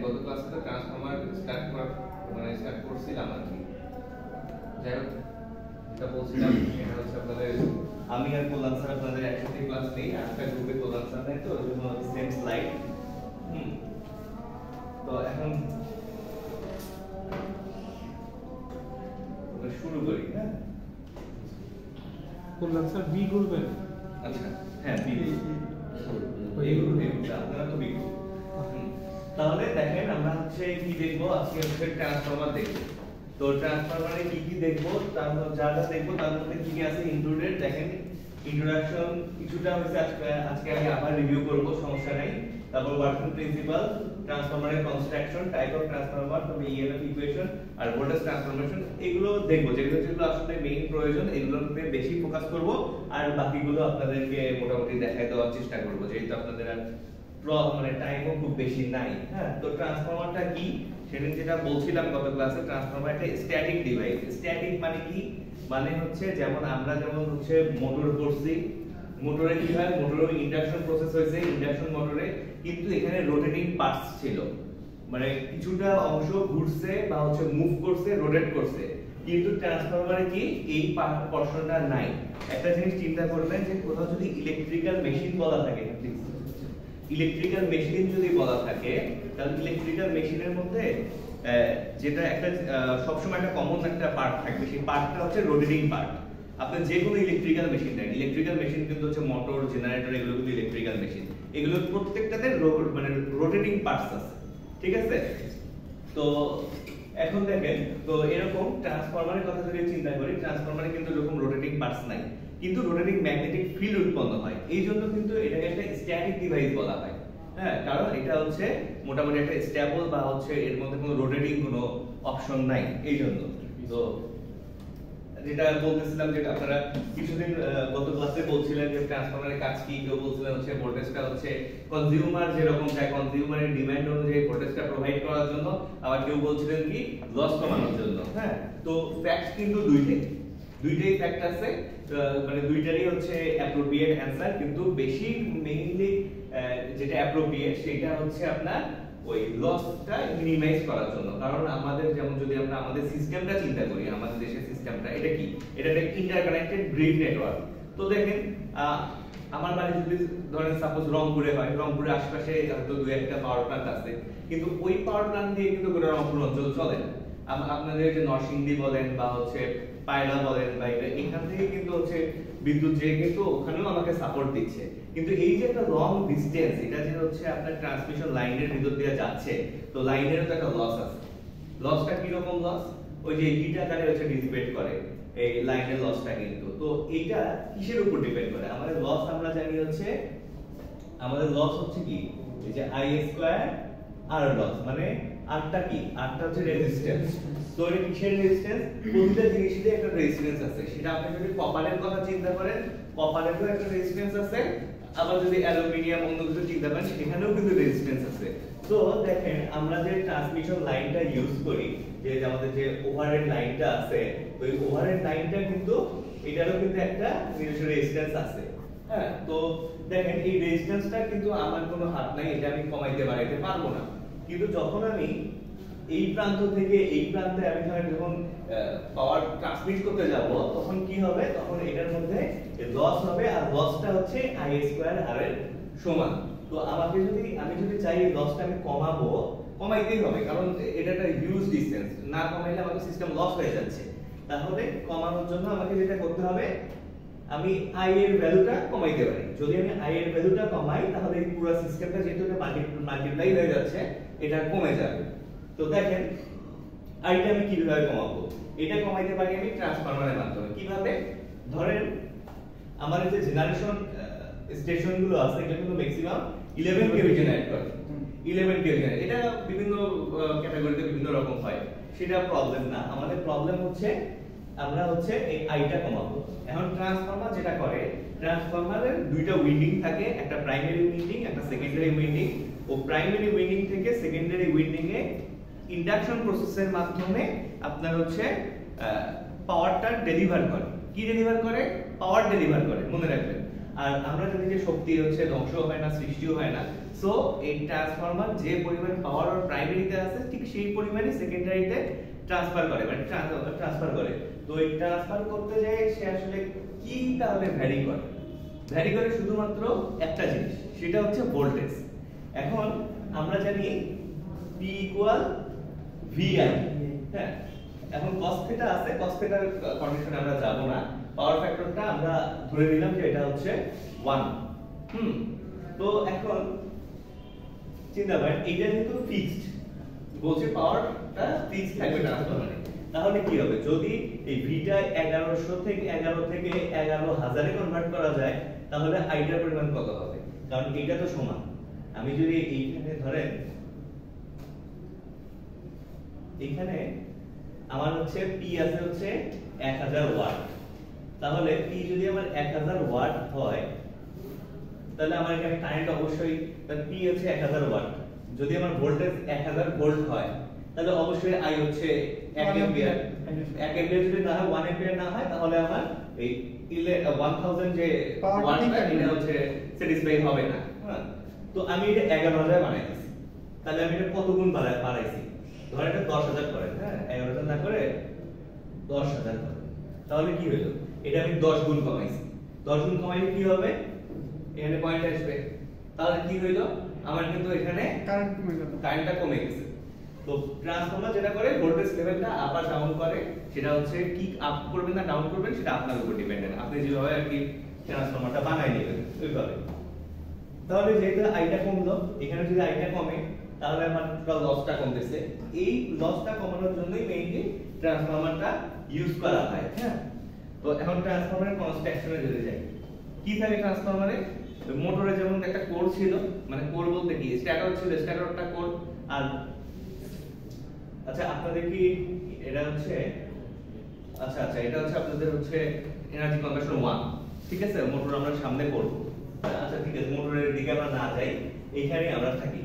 গত ক্লাসে তো ট্রান্সফরমার স্টার্ট করছিলাম আর কি। যাই হোক, যেটা বলছিলাম এটা হচ্ছে আপনাদের আমি আর কল্যাণ স্যার আপনাদের একসাথে ক্লাস নেই, একটা গ্রুপে কল্যাণ স্যার নেই, তো ওই জন্য সেম স্লাইড। তো এখন শুরু করি। হ্যাঁ, কল্যাণ স্যার বি করবেন? আচ্ছা, হ্যাঁ বি এই গ্রুপে আপনারা তো বি। তাহলে দেখেন আমরা হচ্ছে কি দেখবো আজকে, হচ্ছে ট্রান্সফরমার দেখব। তো ট্রান্সফরমারে কি কি দেখবো, তারপর যা যা দেখবো তার মধ্যে কি কি আছে ইনক্লুডেড। দেখেন ইন্ট্রোডাকশন কিছুটা হচ্ছে আজকে আমি আবার রিভিউ করব, সমস্যা নাই। তারপর ওয়ার্কিং প্রিন্সিপাল, ট্রান্সফরমারের কনস্ট্রাকশন, টাইপ অফ ট্রান্সফরমার, তবে ইএমএফ ইকুয়েশন আর ভোল্টেজ ট্রান্সফরমেশন, এগুলো দেখবো। যেগুলো আসলে মেইন প্রয়োজন এগুলোতে বেশি ফোকাস করব, আর বাকিগুলো আপনাদেরকে মোটামুটি দেখাই দেওয়ার চেষ্টা করব, যেহেতু আপনাদের মানে টাইমও খুব বেশি নাই। হ্যাঁ, তো ট্রান্সফরমারটা কি সেদিন যেটা বলছিলাম গত ক্লাসে, ট্রান্সফরমার একটা স্ট্যাটিক ডিভাইস। স্ট্যাটিক মানে কি, মানে হচ্ছে যেমন আমরা যেমন হচ্ছে মোটর করছি, মোটরে কি হয়, মোটরে ইন্ডাকশন প্রসেস হয়েছে, ইন্ডাকশন মোটরে কিন্তু এখানে রোটেটিং পার্টস ছিল, মানে কিছুটা অংশ ঘুরছে বা হচ্ছে মুভ করছে, রোটেট করছে। কিন্তু ট্রান্সফরমারে কি এই পোরশনটা নাই। একটা জিনিস চিন্তা করবেন যে কোথাও যদি ইলেকট্রিক্যাল মেশিন বলা থাকে, ইলেকট্রিক্যাল মেশিন যদি বলা থাকে, তাহলে ইলেকট্রিক্যাল মেশিনের মধ্যে যেটা একটা সবসময় একটা কমন একটা পার্ট থাকবে, সেই পার্টটা হচ্ছে রোটেটিং পার্ট। আপনি যে কোনো ইলেকট্রিক্যাল মেশিন নেন, ইলেকট্রিক্যাল মেশিন কিন্তু হচ্ছে মোটর, জেনারেটর, এগুলো কিন্তু ইলেকট্রিক্যাল মেশিন, এগুলোর প্রত্যেকটাতে মানে রোটেটিং পার্টস আছে, ঠিক আছে? তো এখন দেখেন, তো এরকম ট্রান্সফরমারের কথা যদি চিন্তা করি, ট্রান্সফরমারে কিন্তু এরকম রোটেটিং পার্টস নাই, কিন্তু রোটেটিং ম্যাগনেটিক ফিল্ড উৎপন্ন হয়। এই জন্য কিন্তু এটাকে একটা স্ট্যাটিক ডিভাইস বলা হয়। হ্যাঁ, কারণ এটা হচ্ছে মোটামুটি একটা স্টেবল বা হচ্ছে এর মধ্যে কোনো রোটেটিং কোনো অপশন নাই, এই জন্য। তো যেটা বলতেছিলাম, যেটা আপনারা কিছুদিন গত ক্লাসে বলছিলেন যে ট্রান্সফরমারের কাজ কি, কেউ বলছিলেন হচ্ছে ভোল্টেজটা হচ্ছে কনজিউমার যেরকম চাই, কনজিউমারের ডিমান্ড অনুযায়ী ভোল্টেজটা প্রোভাইড করার জন্য, আবার কেউ বলছিলেন কি লস কমানোর জন্য। হ্যাঁ, তো ফ্যাক্ট কিন্তু দুইটাই ফ্যাক্ট আছে, মানে দুইটারই হচ্ছে অ্যাপ্রোপ্রিয়েট অ্যানসার, কিন্তু বেশি মেইনলি যেটা অ্যাপ্রোপ্রিয়েট সেটা হচ্ছে আপনার ওই লসটা মিনিমাইজ করার জন্য। কারণ আমাদের যেমন যদি আমরা আমাদের সিস্টেমটা চিন্তা করি, আমাদের দেশের সিস্টেমটা এটা কি, এটা একটা ইন্টারকানেক্টেড গ্রিড নেটওয়ার্ক। তো দেখেন আমার বাড়ি যদি ধরেন সাপোজ রংপুরে হয়, রংপুরের আশেপাশে হয়তো দুই একটা পাওয়ার প্ল্যান্ট আছে, কিন্তু ওই পাওয়ার প্ল্যান্ট দিয়ে কিন্তু গোটা রংপুর অঞ্চল চলে না। আপনাদের যে নরসিংদী বলেন বা হচ্ছে পায়রা বলেন বা এখান থেকে কিন্তু হচ্ছে বিদ্যুৎ যে কিন্তু ওখানেও আমাকে সাপোর্ট দিচ্ছে, কিন্তু এই যে একটা লং ডিসটেন্স, এটা যে হচ্ছে আপনার ট্রান্সমিশন লাইনের ভিতর দিয়ে যাচ্ছে, তো লাইনেরও তো একটা লস আছে। লসটা কি রকম লস, ওই যে হিট আকারে হচ্ছে ডিসিপেট করে এই লাইনের লসটা কিন্তু। তো এইটা কিসের উপর ডিপেন্ড করে, আমাদের লস আমরা জানি হচ্ছে, আমাদের লস হচ্ছে কি এই যে I স্কয়ার আর লস, মানে আরটা কি, আরটা হচ্ছে রেজিস্ট্যান্স। তো এটা কিসের রেজিস্ট্যান্স, প্রতিটা জিনিসেরই একটা রেজিস্ট্যান্স আছে। সেটা আপনি যদি কপারের কথা চিন্তা করেন, কপারেরও একটা রেজিস্ট্যান্স আছে, আবার যদি অ্যালুমিনিয়াম অন্য কিছু চিন্তা করেন সেখানেও কিন্তু রেজিস্ট্যান্স আছে। তো দেখেন আমরা যে ট্রান্সমিশন লাইনটা ইউজ করি, যে আমাদের যে ওভারহেড লাইনটা আছে, ওই ওভারহেড লাইনটা কিন্তু এটারও কিন্তু একটা নিজস্ব রেজিস্ট্যান্স আছে। হ্যাঁ, তো দেখেন এই রেজিস্ট্যান্সটা কিন্তু আমার কোনো হাত নাই, এটা আমি কমাইতে বাড়াইতে পারবো না। কিন্তু যখন আমি এই প্রান্ত থেকে এই প্রান্তে আমি যখন পাওয়ার ট্রান্সমিট করতে যাব, তখন কি হবে, তখন এটার মধ্যে লস হবে, আর লসটা হচ্ছে I স্কয়ার R এর সমান। তো আমাকে যদি আমি যদি চাই এই লসটা আমি কমাবো, কমাইতেই হবে, কারণ এটা একটা হিউজ ডিসটেন্স, না কমাইলে আমাদের সিস্টেম লস হয়ে যাচ্ছে। তাহলে কমানোর জন্য আমাকে যেটা করতে হবে, আমি I এর ভ্যালুটা কমাইতে পারি। যদি আমি I এর ভ্যালুটা কমাই, তাহলে এই পুরো সিস্টেমটা যেহেতু এটা মাল্টিপ্লাই হয়ে যাচ্ছে, এটা কমে যাবে। তো দেখেন I টা আমি কিভাবে কমাবো, এটা কমাইতে পারি আমি ট্রান্সফরমারের মাধ্যমে। কিভাবে, ধরেন আমার যে জেনারেশন স্টেশনগুলো আছে, এগুলো কিন্তু ম্যাক্সিমাম 11 কেভি জেনারেট করে। 11 কেভি, এটা বিভিন্ন ক্যাটাগরিতে বিভিন্ন রকম হয়, সেটা প্রবলেম না। আমাদের প্রবলেম হচ্ছে আমরা হচ্ছে এই আইটা কমাবো। এখন ট্রান্সফরমার যেটা করে, ট্রান্সফরমারের দুইটা উইন্ডিং থাকে, একটা প্রাইমারি উইন্ডিং একটা সেকেন্ডারি উইন্ডিং। ও প্রাইমারি উইন্ডিং থেকে সেকেন্ডারি উইন্ডিং এ ইন্ডাকশন প্রসেসের মাধ্যমে আপনার হচ্ছে পাওয়ারটা ডেলিভার করে। কি ডেলিভার করে? পাওয়ার ডেলিভার করে, মনে রাখবেন। আর আমরা জানি যে শক্তি হচ্ছে ধ্বংস হয় না, সৃষ্টিও হয় না। সো এই ট্রান্সফরমার যে পরিমাণ পাওয়ার ওর প্রাইমারিতে আছে ঠিক সেই পরিমাণই সেকেন্ডারিতে ট্রান্সফার করে, মানে ট্রান্সফার করে। তো এই ট্রান্সফার করতে যায় সে আসলে কি তাহলে ভ্যারি করে? ভ্যারি করে শুধুমাত্র একটা জিনিস, সেটা হচ্ছে ভোল্টেজ। এখন আমরা জানি P ইকুয়াল VI, হ্যাঁ। এখন cos থিটা আছে, cos থিটার কন্ডিশনে আমরা যাব না। পাওয়ার ফ্যাক্টরটা আমরা ধরে নিলাম যে এটা হচ্ছে 1। তো এখন চিন্তা করেন এইটা যেহেতু ফিক্সড, বলছে পাওয়ারটা ফিক্সড থাকবে ট্রান্সফরমারে, তাহলে কি হবে? যদি এই ভিটা 1100 থেকে 11,000 এ কনভার্ট করা যায়, তাহলে আইটার পরিমাণ কত হবে? কারণ এটা তো সমান। আমি যদি এইখানে ধরেন এখানে আমার হচ্ছে P আছে হচ্ছে 1000 ওয়াট, তাহলে P যদি আমার 1000 ওয়াট হয়, তাহলে আমার এখানে কারেন্ট অবশ্যই, তাহলে P হচ্ছে 1000 ওয়াট। যদি আমার ভোল্টেজ 1000 ভোল্ট হয়, তাহলে অবশ্যই I হচ্ছে 1 অ্যাম্পিয়ার। 1 অ্যাম্পিয়ার যদি না হয়, 1 অ্যাম্পিয়ার না হয়, তাহলে আমার এই 1000 যে ওয়াটটা এটা হচ্ছে স্যাটিসফাই হবে না। হ্যাঁ, তো আমি এটা 11000 বানাইছি, তাহলে আমি এটা কত গুণ বাড়াইছি? ধরেন এটা 10000 করে, হ্যাঁ, 11000 না করে 10000 করে। তাহলে কি হলো? এটা আমি 10 গুণ কমাইছি। 10 গুণ কমাইলে কি হবে? এখানে পয়েন্ট আসবে। তাহলে কি হইলো? আমার কিন্তু এখানে কারেন্ট কমে গেল, কারেন্টটা কমে গেছে। তো ট্রান্সফরমার যেটা করে ভোল্টেজ লেভেলটা আপ আর ডাউন করে, সেটা হচ্ছে কি আপ করবেন না ডাউন করবেন সেটা আপনার উপর ডিপেন্ডেন্ট। আপনি যেভাবে আর কি ট্রান্সফরমারটা বানায় নেবেন ওইভাবে। তাহলে যেহেতু আইটা কমলো, এখানে যদি আইটা কমে, তাহলে আমার টোটাল লসটা কমতেছে। এই লসটা কমানোর জন্যই মেইনলি ট্রান্সফরমারটা ইউজ করা হয়, হ্যাঁ। তো এখন ট্রান্সফরমারের কনস্ট্রাকশনে যদি যাই, কি থাকে ট্রান্সফরমারে? মোটরে যেমন একটা কোর ছিল, মানে কোর বলতে কি স্ট্যাটর ছিল, স্ট্যাটরটা কোর। আর আচ্ছা আপনাদের কি এটা হচ্ছে আচ্ছা এটা হচ্ছে আপনাদের হচ্ছে এনার্জি কনভার্সন 1, ঠিক আছে? মোটর আমরা সামনে করব। আচ্ছা ঠিক আছে, মোটরের দিকে আমরা না যাই, এইখানে আমরা থাকি।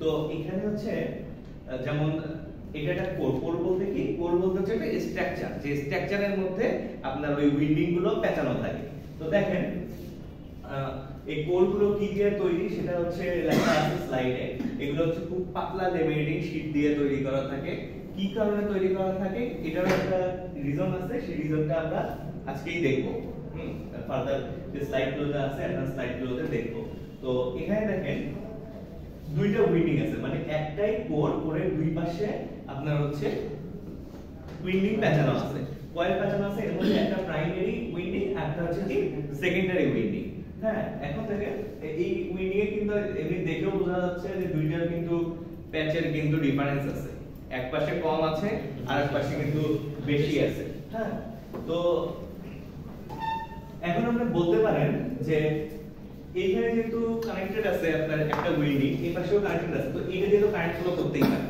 তো এখানে হচ্ছে যেমন এটা একটা কোর বলতে কি? কোর বলতে হচ্ছে একটা স্ট্রাকচার, যে স্ট্রাকচারের মধ্যে আপনার ওই উইন্ডিং গুলো পেঁচানো থাকে। তো দেখেন এই কোরগুলো কি দিয়ে তৈরি সেটা হচ্ছে লেখা আছে স্লাইডে। এগুলো হচ্ছে খুব পাতলা ল্যামিনেটিং শীট দিয়ে তৈরি করা থাকে। কি কারণে তৈরি করা থাকে এটার একটা রিজন আছে, সেই রিজনটা আমরা আজকেই দেখব। ফার্দার যে স্লাইডগুলোতে আছে অ্যাডভান্স স্লাইডগুলোতে দেখব। তো এখানে দেখেন দুইটা উইন্ডিং আছে, মানে একটাই কোরের দুই পাশে আপনার হচ্ছে উইন্ডিং পেঁচানো আছে, কয়েল পেঁচানো আছে। এর মধ্যে একটা প্রাইমারি উইন্ডিং আর একটা হচ্ছে কি সেকেন্ডারি উইন্ডিং। হ্যাঁ, এখন দেখেন এই উইন্ডিং এ কিন্তু এমনি দেখেও বোঝা যাচ্ছে যে দুইটার কিন্তু প্যাচের কিন্তু ডিফারেন্স আছে, এক পাশে কম আছে আর এক পাশে কিন্তু বেশি আছে। হ্যাঁ, তো এখন আপনি বলতে পারেন যে এইখানে যেহেতু কানেক্টেড আছে আপনার একটা উইন্ডিং, এই পাশেও কানেক্টেড আছে, তো এটা দিয়ে তো কারেন্ট ফ্লো করতেই পারে,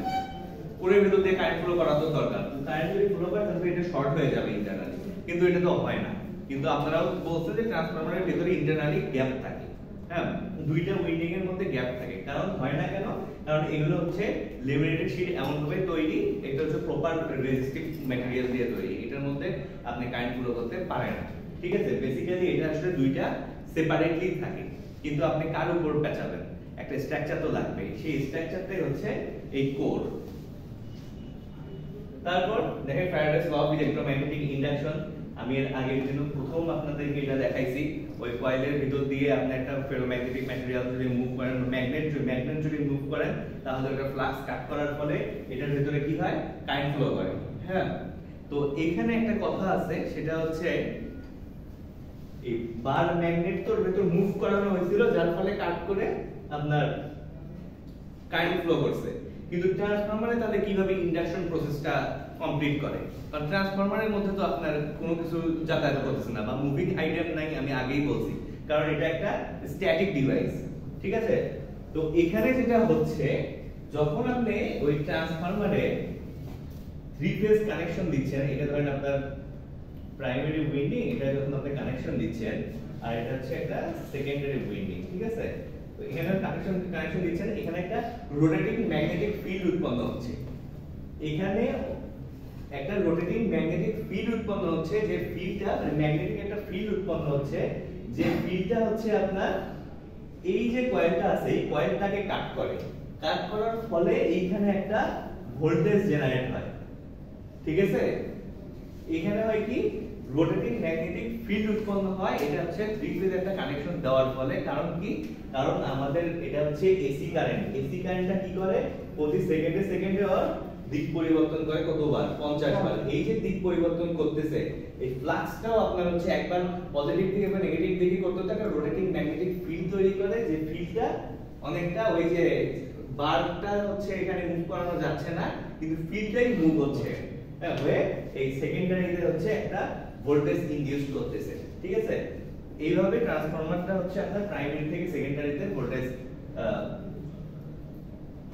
কোরের ভিতর দিয়ে কারেন্ট ফ্লো করা তো দরকার। কারেন্ট যদি ফ্লো করে তাহলে এটা শর্ট হয়ে যাবে ইন্টারনালি, কিন্তু এটা তো হয় না। কিন্তু আপনারাও বলছেন যে ট্রান্সফরমারের ভিতরে ইন্টারনালি গ্যাপ থাকে। হ্যাঁ, দুইটা উইন্ডিং এর মধ্যে গ্যাপ থাকে। কারণ হয় না কেন? কারণ এগুলো হচ্ছে লেমিনেটেড শীট এমন ভাবে তৈরি, এটা হচ্ছে প্রপার রেজিস্টিভ ম্যাটেরিয়াল দিয়ে তৈরি, এটার মধ্যে আপনি কারেন্ট ফ্লো করতে পারেন না। ঠিক আছে, বেসিক্যালি এটা আসলে দুইটা সেপারেটলি থাকে, কিন্তু আপনি কার উপর পেঁচাবেন? একটা স্ট্রাকচার তো লাগবে, সেই স্ট্রাকচারটাই হচ্ছে এই কোর। তারপর দেখেন Faraday's law of electromagnetic induction. আমি এর আগের দিন প্রথম আপনাদেরকে এটা দেখাইছি। ওই কয়েলের ভিতর দিয়ে আপনি একটা ফেরোম্যাগনেটিক ম্যাটেরিয়াল যদি মুভ করেন, ম্যাগনেট যদি মুভ করেন, তাহলে ওটা ফ্লাক্স কাট করার ফলে এটার ভিতরে কি হয়? কারেন্ট ফ্লো করে। হ্যাঁ, তো এখানে একটা কথা আছে, সেটা হচ্ছে এই বার ম্যাগনেট তোর ভিতর মুভ করানো হয়েছিল, যার ফলে কাট করে আপনার কারেন্ট ফ্লো করছে। কিন্তু ট্রান্সফরমারে তাহলে কিভাবে ইন্ডাকশন প্রসেসটা কমপ্লিট করে? কারণ ট্রান্সফরমারের মধ্যে তো আপনার কোনো কিছু যাতায়াত করতেছে না বা মুভিং আইটেম নাই, আমি আগেই বলছি, কারণ এটা একটা স্ট্যাটিক ডিভাইস। ঠিক আছে, তো তো এখানে যেটা হচ্ছে যখন আপনি ওই ট্রান্সফরমারে থ্রি ফেজ কানেকশন দিচ্ছেন, এটা ধরেন আপনার প্রাইমারি উইন্ডিং, এটা যখন আপনি কানেকশন দিচ্ছেন আর এটা হচ্ছে একটা সেকেন্ডারি উইন্ডিং, ঠিক আছে? তো এখানে কানেকশন দিচ্ছেন, এখানে একটা রোটেটিং ম্যাগনেটিক ফিল্ড উৎপন্ন হচ্ছে। এখানে একটা রোটেটিং ম্যাগনেটিক ফিল্ড উৎপন্ন হচ্ছে, যে ফিল্ডটা মানে ম্যাগনেটিক একটা ফিল্ড উৎপন্ন হচ্ছে, যে ফিল্ডটা হচ্ছে আপনার এই যে কয়েলটা আছে এই কয়েলটাকে কাট করার ফলে এইখানে একটা ভোল্টেজ জেনারেট হয়, ঠিক আছে? এখানে হয় কি রোটেটিং ম্যাগনেটিক ফিল্ড উৎপন্ন হয়, এটা হচ্ছে থ্রি ফেজ একটা কানেকশন দেওয়ার ফলে। কারণ কি, কারণ আমাদের এটা হচ্ছে এসি কারেন্টটা কি করে প্রতি সেকেন্ডে ওর দিক পরিবর্তন করে কতবার, 50 বার। এই যে দিক পরিবর্তন করতেছে, এই ফ্লাক্সটাও আপনার হচ্ছে একবার পজিটিভ দিকে বা নেগেটিভ দিকে করতে একটা রোটেটিং ম্যাগনেটিক ফিল্ড তৈরি করে, যে ফিল্ডটা অনেকটা ওই যে বারটা হচ্ছে এখানে মুভ করানো যাচ্ছে না, কিন্তু ফিল্ডটাই মুভ হচ্ছে, হ্যাঁ, হয়ে এই সেকেন্ডারিতে হচ্ছে একটা ভোল্টেজ ইনডিউস করতেছে, ঠিক আছে? এইভাবে ট্রান্সফরমারটা হচ্ছে আপনার প্রাইমারি থেকে সেকেন্ডারিতে ভোল্টেজ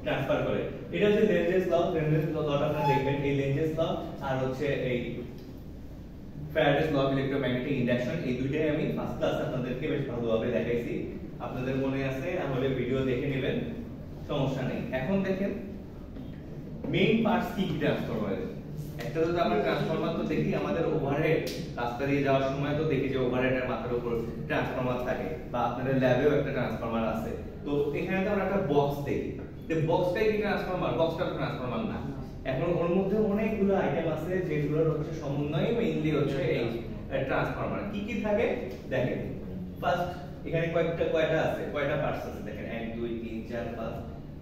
ট্রান্সফার করে। এটা হচ্ছে লেনজেস লটা আপনারা দেখবেন, এই লেনজেস ল আর হচ্ছে এই Faraday's law of electromagnetic induction, এই দুইটাই আমি ফার্স্ট ক্লাস আপনাদেরকে বেশ ভালোভাবে দেখাইছি। আপনাদের মনে আছে, তাহলে ভিডিও দেখে নেবেন, সমস্যা নেই। এখন দেখেন মেইন পার্টস কি কি ট্রান্সফরমারের। একটা তো আমরা ট্রান্সফরমার তো দেখি আমাদের ওভারহেড, রাস্তা দিয়ে যাওয়ার সময় তো দেখি যে ওভারহেডের মাথার উপর ট্রান্সফরমার থাকে, বা আপনাদের ল্যাবেও একটা ট্রান্সফরমার আছে। তো এখানে তো আমরা একটা বক্স দেখি, যে বক্সটাই কি ট্রান্সফরমার? বক্সটা তো ট্রান্সফরমার না। এখন ওর মধ্যে অনেকগুলো আইটেম আছে যেগুলোর হচ্ছে সমন্বয় মেইনলি হচ্ছে এই ট্রান্সফরমার। কি কি থাকে দেখেন। ফার্স্ট এখানে কয়টা আছে, কয়টা পার্টস আছে দেখেন, 1 2 3 4 5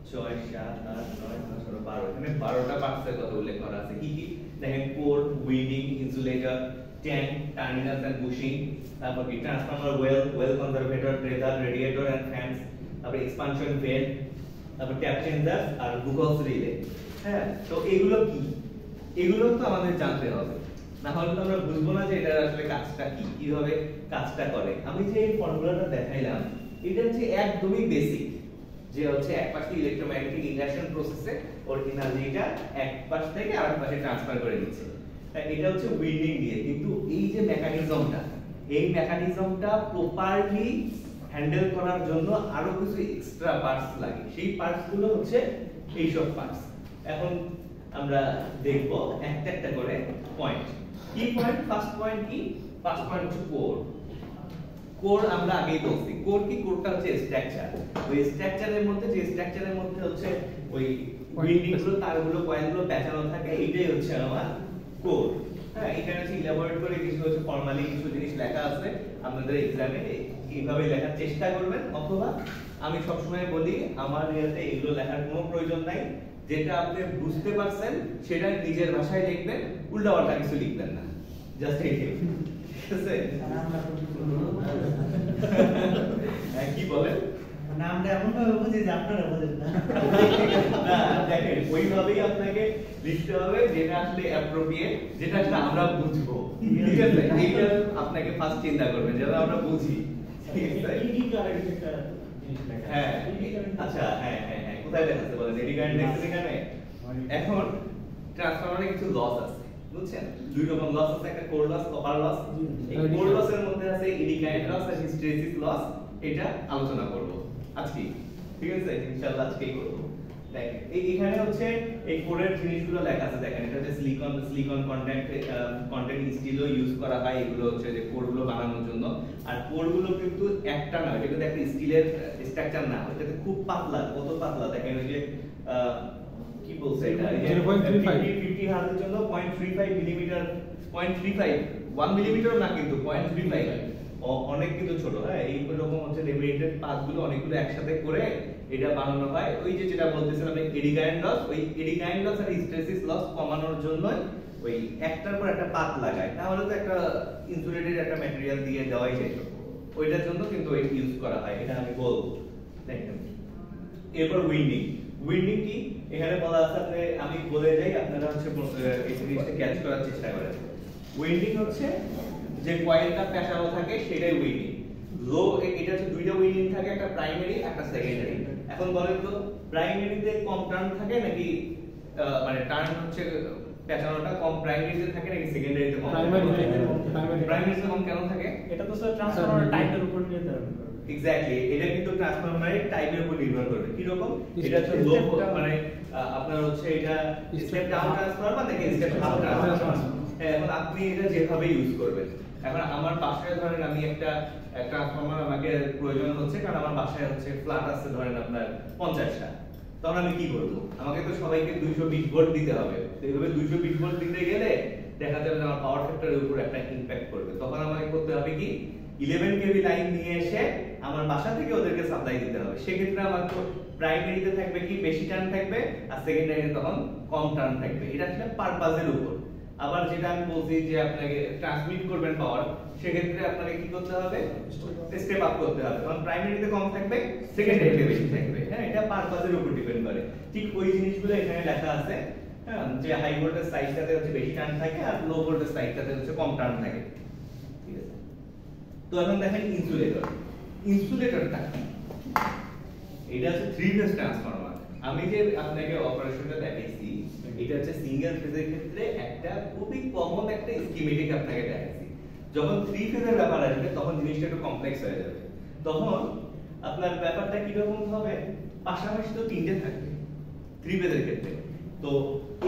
6 7 8 9 10 11 12। এখানে 12টা পার্টসের কথা উল্লেখ করা আছে। কি কি দেখেন, core, winding, insulator, tank, terminals and bushing, তারপর কি transformer, oil conservator, breather, radiator and fans, তারপর এক্সপানশন বেল্ট, তারপর ট্যাপ চেঞ্জার আর গ্লুকোজ রিলে। হ্যাঁ, তো এগুলো কি, এগুলো তো আমাদের জানতে হবে, না হলে তো আমরা বুঝবো না যে এটা আসলে কাজটা কি, কিভাবে কাজটা করে। আমি যে এই ফর্মুলাটা দেখাইলাম, এটা হচ্ছে একদমই বেসিক, যে হচ্ছে এক পাশ থেকে ইলেক্ট্রোম্যাগনেটিক ইন্ডাকশন প্রসেসে ওর এনার্জিটা এক পাশ থেকে আরেক পাশে ট্রান্সফার করে দিচ্ছে। এটা হচ্ছে উইন্ডিং দিয়ে, কিন্তু এই যে মেকানিজমটা, এই মেকানিজমটা প্রপারলি হ্যান্ডেল করার জন্য আরো কিছু এক্সট্রা পার্টস লাগে। সেই পার্টস গুলো হচ্ছে এইসব পার্টস। এখন আমরা দেখব একটা একটা করে পয়েন্ট। কি পয়েন্ট? ফার্স্ট পয়েন্ট কি? ফার্স্ট পয়েন্ট হচ্ছে কোর। কোর আমরা আগেই বলছি, কোর কি? কোরটা হচ্ছে স্ট্রাকচার। ওই স্ট্রাকচারের মধ্যে, যে স্ট্রাকচারের মধ্যে হচ্ছে ওই উইন্ডিং গুলো, তারগুলো, কয়েলগুলো পেঁচানো থাকে, এইটাই হচ্ছে আমার কোর। হ্যাঁ, এখানে হচ্ছে ইলাবোরেট করে কিছু হচ্ছে ফর্মালি কিছু জিনিস লেখা আছে, আপনাদের এক্সামে এইভাবে লেখার চেষ্টা করবেন। অথবা আমি সবসময় বলি আমার ইয়াতে এগুলো লেখার কোনো প্রয়োজন নাই, যেটা আপনি বুঝতে পারছেন সেটা নিজের ভাষায় লিখবেন, উল্টাপাল্টা কিছু লিখবেন না, জাস্ট এইটাই। ঠিক আছে? কি বলেন? নামটা এমন ভাবে বুঝি যে আপনারা বোঝেন না। না, দেখেন ওইভাবেই আপনাকে লিখতে হবে, যেটা আসলে অ্যাপ্রোপ্রিয়েট, যেটা আসলে আমরা বুঝবো। ঠিক আছে? এইটা আপনাকে ফার্স্ট চিন্তা করবেন, যেটা আমরা বুঝি। ঠিক আছে? ইডি কারেন্ট একটা জিনিস লেখা। হ্যাঁ, আচ্ছা, হ্যাঁ হ্যাঁ হ্যাঁ, কোথায় লেখা আছে বলেন? এডি কারেন্ট দেখছেন এখানে? এখন ট্রান্সফরমারে কিছু লস আছে, বুঝছেন? দুই রকম লস আছে, একটা কোর লস, কপার লস। এই কোর লসের মধ্যে আছে এডি কারেন্ট লস আর হিস্টেরেসিস লস। এটা আলোচনা করব আজকে, ঠিক আছে? ইনশাআল্লাহ আজকেই করব। দেখেন এখানে হচ্ছে এই কোরের জিনিসগুলো লেখা আছে, দেখেন এটা হচ্ছে সিলিকন কন্টেন্ট স্টিলও ইউজ করা হয়, এগুলো হচ্ছে যে কোরগুলো বানানোর জন্য। আর কোরগুলো কিন্তু একটা না, এটা কিন্তু একটা স্টিলের স্ট্রাকচার না, এটা খুব পাতলা। কত পাতলা দেখেন, ওই যে কি বলছে এটা, 50 হার্জের জন্য 0.35 মিলিমিটার, 0.35 1 মিলিমিটার না, কিন্তু 0.35, অনেক কিন্তু ছোট। হ্যাঁ, এই রকম হচ্ছে লেমিনেটেড পার্টগুলো অনেকগুলো একসাথে করে এটা বানানো হয়। ওই যে যেটা বলতেছিলাম এডি কারেন্ট লস, ওই এডি কারেন্ট লস আর হিস্টেরেসিস লস কমানোর জন্য ওই একটার পর একটা পাত লাগায়, তাহলে তো একটা ইনসুলেটেড একটা ম্যাটেরিয়াল দিয়ে দেওয়াই যেত, ওইটার জন্য কিন্তু এটা ইউজ করা হয়, এটা আমি বলবো। দেখেন এরপর উইন্ডিং। উইন্ডিং কি এখানে বলা আছে, আমি বলে যাই, আপনারা হচ্ছে এই জিনিসটা ক্যাচ করার চেষ্টা করেন। উইন্ডিং হচ্ছে যে কয়েলটা পেঁচানো থাকে সেটাই উইন্ডিং। লো, এটা হচ্ছে দুইটা উইন্ডিং থাকে, একটা প্রাইমারি একটা সেকেন্ডারি। এখন বলেন তো প্রাইমারিতে কম টার্ন থাকে নাকি মানে টার্ন হচ্ছে পেঁচানোটা কম প্রাইমারিতে থাকে নাকি সেকেন্ডারিতে কম? প্রাইমারিতে কম কেন থাকে? এটা তো স্যার ট্রান্সফরমার টাইপের উপর নির্ধারণ করে। এক্স্যাক্টলি, এটা কিন্তু ট্রান্সফরমারের টাইপের উপর নির্ভর করবে। কি রকম? এটা হচ্ছে লো মানে আপনার হচ্ছে এটা স্টেপ ডাউন ট্রান্সফরমার নাকি স্টেপ আপ ট্রান্সফরমার? হ্যাঁ, এখন আপনি এটা যেভাবে ইউজ করবেন। এখন আমার বাসায় ধরেন আমি একটা ট্রান্সফরমার আমাকে প্রয়োজন হচ্ছে, কারণ আমার বাসায় হচ্ছে ফ্ল্যাট আছে ধরেন আপনার 50টা। তখন আমি কি করব? আমাকে তো সবাইকে 220 ভোল্ট দিতে হবে। তো এইভাবে 220 ভোল্ট দিতে গেলে দেখা যাবে যে আমার পাওয়ার ফ্যাক্টরের উপর একটা ইমপ্যাক্ট করবে। তখন আমাকে করতে হবে কি 11 কেভি লাইন নিয়ে এসে আমার বাসা থেকে ওদেরকে সাপ্লাই দিতে হবে। সেক্ষেত্রে আমার তো প্রাইমারিতে থাকবে কি বেশি টার্ন থাকবে, আর সেকেন্ডারিতে তখন কম টার্ন থাকবে। এটা আসলে পারপাজের উপর। আবার যেটা আমি বলছি যে আপনাকে ট্রান্সমিট করবেন পাওয়ার, সেক্ষেত্রে আপনাকে কি করতে হবে? স্টেপ আপ করতে হবে। কারণ প্রাইমারিতে কম থাকবে, সেকেন্ডারিতে বেশি থাকবে। হ্যাঁ, এটা পারপাজের উপর ডিপেন্ড করে। ঠিক ওই জিনিসগুলো এখানে লেখা আছে। হ্যাঁ, যে হাই ভোল্টেজ সাইডটাতে হচ্ছে বেশি টার্ন থাকে আর লো ভোল্টেজ সাইডটাতে হচ্ছে কম টার্ন থাকে। ঠিক আছে? তো এখন দেখেন ইনসুলেটর। ইনসুলেটরটা কি? এটা হচ্ছে 3 ফেজ ট্রান্সফরমার। আমি যে আপনাকে অপারেশনটা দেখাইছি, এটা হচ্ছে সিঙ্গেল ফেজের ক্ষেত্রে একটা খুবই কমন একটা স্কিমেটিক আপনাকে দেখাইছি। যখন 3 ফেজের ব্যাপার আসবে তখন জিনিসটা একটু কমপ্লেক্স হয়ে যাবে। তখন আপনার ব্যাপারটা কি রকম হবে? পাশাপাশি তো তিনটে থাকবে 3 ফেজের ক্ষেত্রে। তো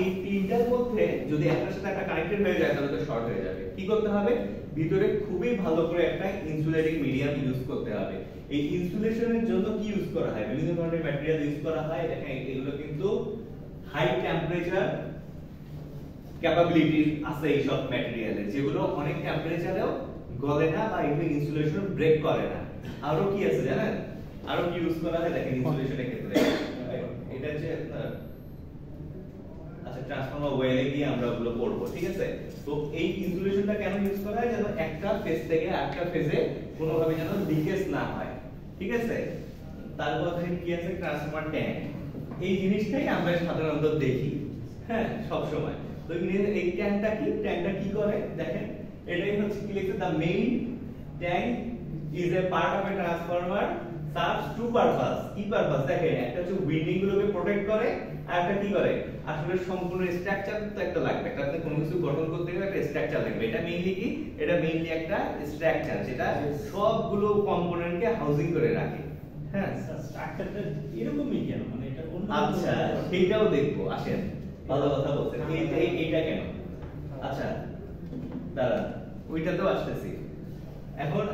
এই তিনটার মধ্যে যদি একটার সাথে একটা কানেক্টেড হয়ে যায় তাহলে তো শর্ট হয়ে যাবে। কি করতে হবে? ভিতরে খুবই ভালো করে একটা ইনসুলেটিং মিডিয়াম ইউজ করতে হবে। এই ইনসুলেশনের জন্য কি ইউজ করা হয়? বিভিন্ন ধরনের ম্যাটেরিয়াল ইউজ করা হয়। দেখেন এগুলো কিন্তু হাই টেম্পারেচার ক্যাপাবিলিটি আছে এই সব ম্যাটেরিয়ালে, যেগুলো অনেক টেম্পারেচারেও গলে না বা এই ইনসুলেশন ব্রেক করে না। আরো কি আছে জানেন? আরো কি ইউজ করা হয় দেখেন ইনসুলেশনের ক্ষেত্রে। এটা হচ্ছে আচ্ছা ট্রান্সফরমার ওয়েলে গিয়ে আমরা ওগুলো পড়বো, ঠিক আছে? তো এই ইনসুলেশনটা কেন ইউজ করা হয়? যেন একটা ফেজ থেকে আরেকটা ফেজে কোনোভাবে যেন লিকেজ না হয়, ঠিক আছে? তারপর দেখেন কি আছে? Transformer tank. এই জিনিসটাই আমরা সাধারণত দেখি, হ্যাঁ, সব সময়। তো এই ট্যাঙ্কটা কি? ট্যাঙ্কটা কি করে দেখেন, এটাই হচ্ছে কি লিখছে, the main tank is a part of a transformer serves two purpose. কি পারপাস দেখেন? একটা হচ্ছে উইন্ডিং গুলোকে প্রোটেক্ট করে, আর একটা কি করে? আসলে সম্পূর্ণ স্ট্রাকচার তো একটা লাগবে। একটা আপনি কোনো কিছু গঠন করতে গেলে একটা স্ট্রাকচার লাগবে। এটা মেইনলি কি? এটা মেইনলি একটা স্ট্রাকচার যেটা সবগুলো কম্পোনেন্টকে হাউজিং করে রাখে। হ্যাঁ, স্ট্রাকচারটা এরকমই কেন? মানে এটা অন্য আচ্ছা সেটাও দেখবো, আসেন। ভালো কথা বলছেন। এইটা কেন? আচ্ছা দাঁড়ান, ওইটাতেও আসতেছি। এখন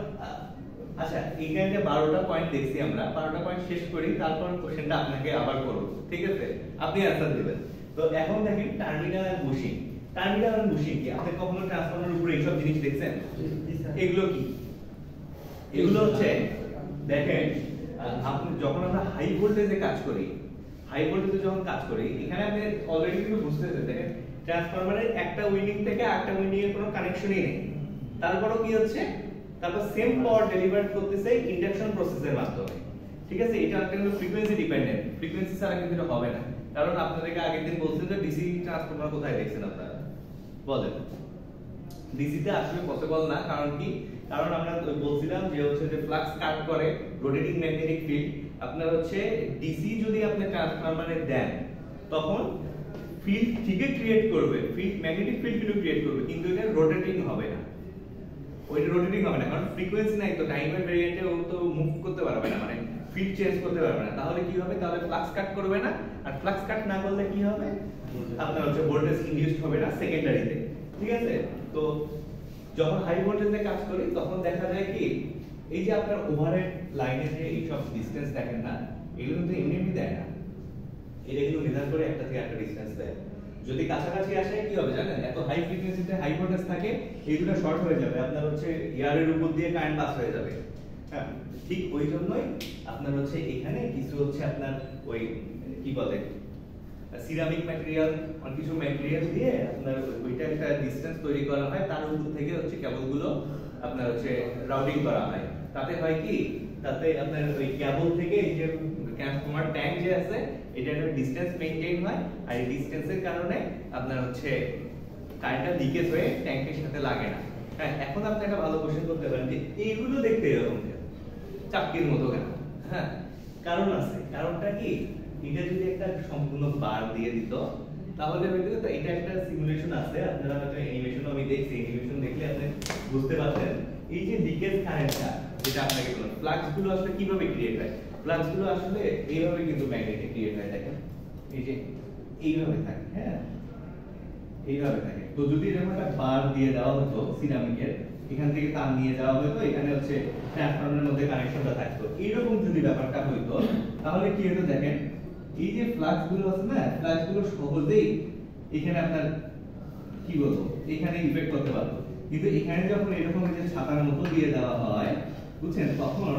আচ্ছা এখানে 12টা পয়েন্ট দেখছি আমরা। 12টা পয়েন্ট শেষ করি, তারপর কোশ্চেনটা আপনাকে আবার করব, ঠিক আছে? আপনি অ্যানসার দিবেন। তো এখন দেখেন টার্মিনাল আর বুশিং। টার্মিনাল আর বুশিং কি? আপনি কখনো ট্রান্সফরমারের উপরে এইসব জিনিস দেখছেন? এগুলো কি? এগুলো হচ্ছে দেখেন আপনি যখন আমরা হাই ভোল্টেজে কাজ করি, হাই ভোল্টেজে যখন কাজ করি, এখানে আপনি অলরেডি কিন্তু বুঝতেছেন দেখেন ট্রান্সফরমারের একটা উইন্ডিং থেকে আরেকটা উইন্ডিং এর কোনো কানেকশনই নেই। তারপরও কি হচ্ছে? তারপর সেম পাওয়ার ডেলিভার করতেছে ইন্ডাকশন প্রসেসের মাধ্যমে, ঠিক আছে? এটা কিন্তু ফ্রিকোয়েন্সি ডিপেন্ডেন্ট। ফ্রিকোয়েন্সি ছাড়া কিন্তু এটা হবে না। কারণ আপনাদেরকে আগের দিন বলছিলেন যে ডিসি ট্রান্সফরমার কোথায় দেখছেন আপনারা? বলেন। ডিসি তে আসলে পসিবল না। কারণ কি? কারণ আমরা বলছিলাম যে হচ্ছে যে ফ্লাক্স কাট করে রোটেটিং ম্যাগনেটিক ফিল্ড। আপনার হচ্ছে ডিসি যদি আপনি ট্রান্সফরমারে দেন তখন ফিল্ড ঠিকই ক্রিয়েট করবে, ফিল্ড ম্যাগনেটিক ফিল্ড কিন্তু ক্রিয়েট করবে, কিন্তু এটা রোটেটিং হবে না। ওইটা রোটেটিং হবে না কারণ ফ্রিকোয়েন্সি নাই, তো টাইমের ভেরিয়েন্টে ও তো মুভ করতে পারবে না, মানে ফিল্ড চেঞ্জ করতে পারবে না। তাহলে কি হবে? তাহলে ফ্লাক্স কাট করবে না, আর ফ্লাক্স কাট না করলে কি হবে? আপনার হচ্ছে ভোল্টেজ ইনডিউসড হবে না সেকেন্ডারিতে, ঠিক আছে? তো যখন হাই ভোল্টেজে কাজ করি তখন দেখা যায় কি এই যে আপনার ওভারহেড লাইনের যে এই সব ডিসটেন্স দেখেন না, এগুলো কিন্তু এমনি দেয় না। এটা কিন্তু নির্ধারণ করে একটা থেকে একটা ডিসটেন্স দেয়। যদি কাছাকাছি আসে কি হবে জানেন? এত হাই ফ্রিকোয়েন্সিতে হাই ভোল্টেজ থাকে, এইগুলো শর্ট হয়ে যাবে, আপনার হচ্ছে এয়ারের উপর দিয়ে কারেন্ট পাস হয়ে যাবে। হ্যাঁ, ঠিক ওই জন্যই আপনার হচ্ছে এখানে কিছু হচ্ছে আপনার ওই কি বলে সিরামিক ম্যাটেরিয়াল, আর কিছু ম্যাটেরিয়াল দিয়ে আপনার ওইটা একটা ডিসটেন্স তৈরি করা হয়, তার উপর থেকে হচ্ছে কেবলগুলো আপনার হচ্ছে রাউটিং করা হয়। তাতে হয় কি? তাতে আপনার ওই কেবল থেকে এই যে ট্রান্সফরমার ট্যাঙ্ক যে আছে এটা একটা ডিসটেন্স মেইনটেইন হয়, আর এই ডিসটেন্সের কারণে আপনার হচ্ছে কারেন্টটা লিকেজ হয়ে ট্যাঙ্কের সাথে লাগে না। হ্যাঁ, এখন আপনি একটা ভালো কোশ্চেন করতে পারেন যে এইগুলো দেখতে এরকম কেন, চাকরির মতো কেন? হ্যাঁ, কারণ আছে, কারণটা কি, এটা যদি একটা সম্পূর্ণ বার দিয়ে দিত তাহলে হয়তো এটা একটা সিমুলেশন আছে, আপনারা হয়তো অ্যানিমেশন আমি দেখছি, অ্যানিমেশন দেখলে আপনি বুঝতে পারবেন এই যে লিকেজ কারেন্টটা যেটা আপনাকে বললাম, ফ্লাক্স গুলো আসলে কিভাবে ক্রিয়েট হয়, ফ্লাক্স গুলো আসলে এইভাবে কিন্তু ম্যাগনেটে ক্রিয়েট হয়, দেখেন এই যে এইভাবে থাকে, হ্যাঁ এইভাবে থাকে। তো যদি এরকম একটা বার দিয়ে দেওয়া হতো সিরামিকের, এখান থেকে তার নিয়ে যাওয়া হতো, এখানে হচ্ছে ট্রান্সফরমারের মধ্যে কানেকশনটা থাকতো, এইরকম যদি ব্যাপারটা হইতো তাহলে কি হতো দেখেন, এই যে ফ্লাক্স গুলো আছে না, ফ্লাক্স গুলো সহজেই এখানে আপনার কি বলবো এখানে ইফেক্ট করতে পারতো, কিন্তু এখানে যখন এরকম যে ছাতার মতো দিয়ে দেওয়া হয় বুঝছেন, তখন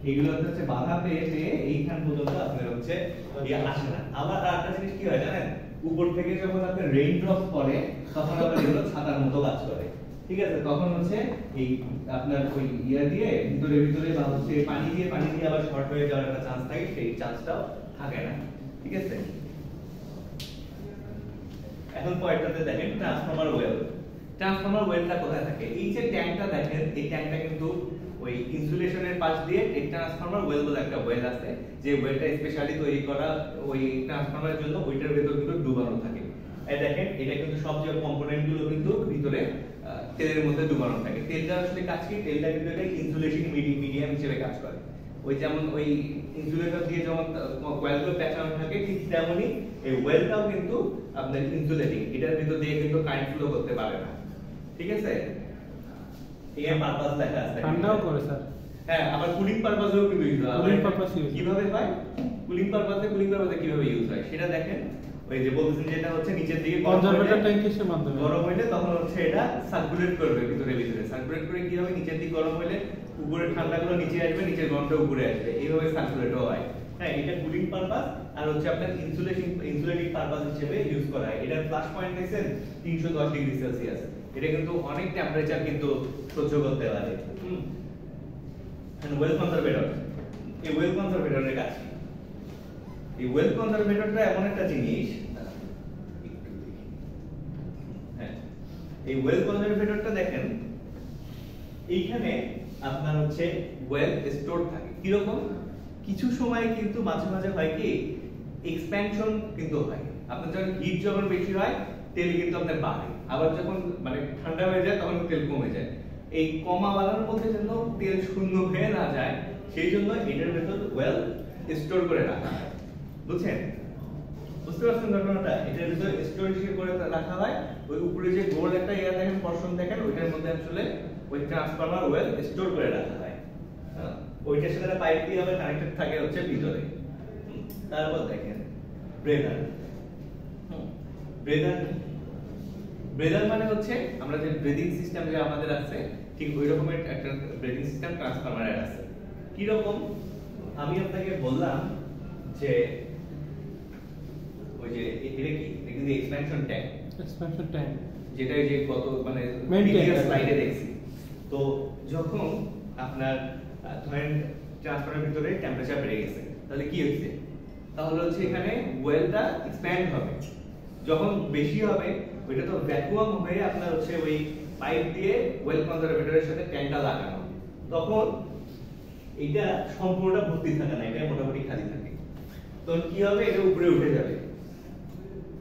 এগুলো হচ্ছে বাধা পেয়ে পেয়ে এইখান পর্যন্ত আপনার হচ্ছে ইয়ে আসে না। আবার আরেকটা জিনিস কি হয় জানেন, উপর থেকে যখন আপনার রেইন ড্রপস পড়ে তখন আবার এগুলো ছাতার মতো কাজ করে, ঠিক আছে, তখন হচ্ছে এই আপনার ওই ইয়া দিয়ে ভিতরে ভিতরে বা হচ্ছে পানি দিয়ে আবার শর্ট হয়ে যাওয়ার একটা চান্স থাকে, সেই চান্সটাও থাকে না, ঠিক আছে। এখন পয়েন্টটাতে দেখেন ট্রান্সফরমার ওয়েল, ট্রান্সফরমার ওয়েলটা কোথায় থাকে, এই যে ট্যাঙ্কটা দেখেন, এই ট্যাঙ্কটা কিন্তু ওই ইনসুলেশনের পাশ দিয়ে এই ট্রান্সফরমার ওয়েল বলে একটা ওয়েল আছে, যে ওয়েলটা স্পেশালি তৈরি করা ওই ট্রান্সফরমারের জন্য, ওইটার ভেতর কিন্তু ডুবানো থাকে। এই দেখেন এটা কিন্তু সব যে কম্পোনেন্ট গুলো কিন্তু ভিতরে তেলের মধ্যে ডুবানো থাকে। তেলটা আসলে কাজ কি, তেলটা কিন্তু একটা ইনসুলেশন মিডিয়াম হিসেবে কাজ করে, ওই যেমন ওই ইনসুলেটর দিয়ে যেমন ওয়েলগুলো প্যাঁচানো থাকে, ঠিক তেমনি এই ওয়েলটাও কিন্তু আপনার ইনসুলেটিং, এটার ভিতর দিয়ে কিন্তু কারেন্ট ফ্লো করতে পারে না, ঠিক আছে। এর পারপাস দেখা আছে, ঠান্ডাও করে স্যার, হ্যাঁ, আবার কুলিং পারপাসেও কিন্তু ইউজ হয়। কুলিং পারপাস কিভাবে হয়, কুলিং পারপাসে কিভাবে ইউজ হয় সেটা দেখেন, ওই যে বলছেন যেটা হচ্ছে নিচের দিকে কনজারভেটর ট্যাঙ্কের মাধ্যমে গরম হইলে তখন হচ্ছে এটা সার্কুলেট করবে ভিতরে সার্কুলেট করে কি হবে, নিচের দিকে গরম হইলে উপরের ঠান্ডাগুলো নিচে আসবে, নিচের গরমটা উপরে আসবে, এইভাবে সার্কুলেটও হয়। হ্যাঁ, এটা কুলিং পারপাস আর হচ্ছে আপনার ইনসুলেটিং পারপাস হিসেবে ইউজ করা হয়। এটার প্লাস পয়েন্ট দেখছেন 310 ডিগ্রি সেলসিয়াস, এটা কিন্তু অনেক টেম্পারেচার কিন্তু সহ্য করতে পারে। ওয়েল কনজারভেটর, এই ওয়েল কনজারভেটরের কাজ কি, এই ওয়েল কনজারভেটরটা এমন একটা জিনিস, হ্যাঁ এই ওয়েল কনজারভেটরটা দেখেন, এইখানে আপনার হচ্ছে ওয়েল স্টোর থাকে, কিরকম কিছু সময় কিন্তু মাঝে মাঝে হয় কি এক্সপ্যানশন কিন্তু হয়, আপনার যখন হিট যখন বেশি হয় তেল কিন্তু আপনার বাড়ে, আবার যখন মানে ঠান্ডা হয়ে যায় তখন তেল কমে যায়। এই কমা বাড়ার মধ্যে যেন তেল শূন্য হয়ে না যায় সেই জন্য এটার ভেতর ওয়েল স্টোর করে রাখা হয়, বুঝছেন, বুঝতে পারছেন ঘটনাটা, এটার ভিতর স্টোর হিসেবে করে রাখা হয়। ওই উপরে যে গোল একটা এরিয়া দেখেন, পোরশন দেখেন, ওইটার মধ্যে আসলে ওই ট্রান্সফরমার ওয়েল স্টোর করে রাখা হয়, ওইটার সাথে পাইপ দিয়ে আবার কানেক্টেড থাকে হচ্ছে ভিতরে। তারপর দেখেন ব্রেদার, ব্রেদার মানে হচ্ছে আমরা যে ব্রিদিং সিস্টেম যে আমাদের আছে ঠিক ওই রকমের একটা ব্রিদিং সিস্টেম ট্রান্সফরমারের আছে। কি রকম, আমি আপনাকে বললাম যে ওই যে এটা কি, এটা কিন্তু এক্সপ্যানশন ট্যাঙ্ক, যেটা যে কত মানে প্রিভিয়াস স্লাইডে দেখছি। তো যখন আপনার ধরেন ট্রান্সফরমারের ভিতরে টেম্পারেচার বেড়ে গেছে, তাহলে কি হচ্ছে, তাহলে হচ্ছে এখানে ওয়েলটা এক্সপ্যান্ড হবে, যখন বেশি হবে ওইটা তো ভ্যাকুয়াম হয়ে আপনার হচ্ছে ওই পাইপ দিয়ে ওয়েল কনজারভেটরের সাথে ট্যাঙ্কটা লাগানো, তখন এটা সম্পূর্ণটা ভর্তি থাকে না, এটা মোটামুটি খালি থাকে, তখন কি হবে, এটা উপরে উঠে যাবে,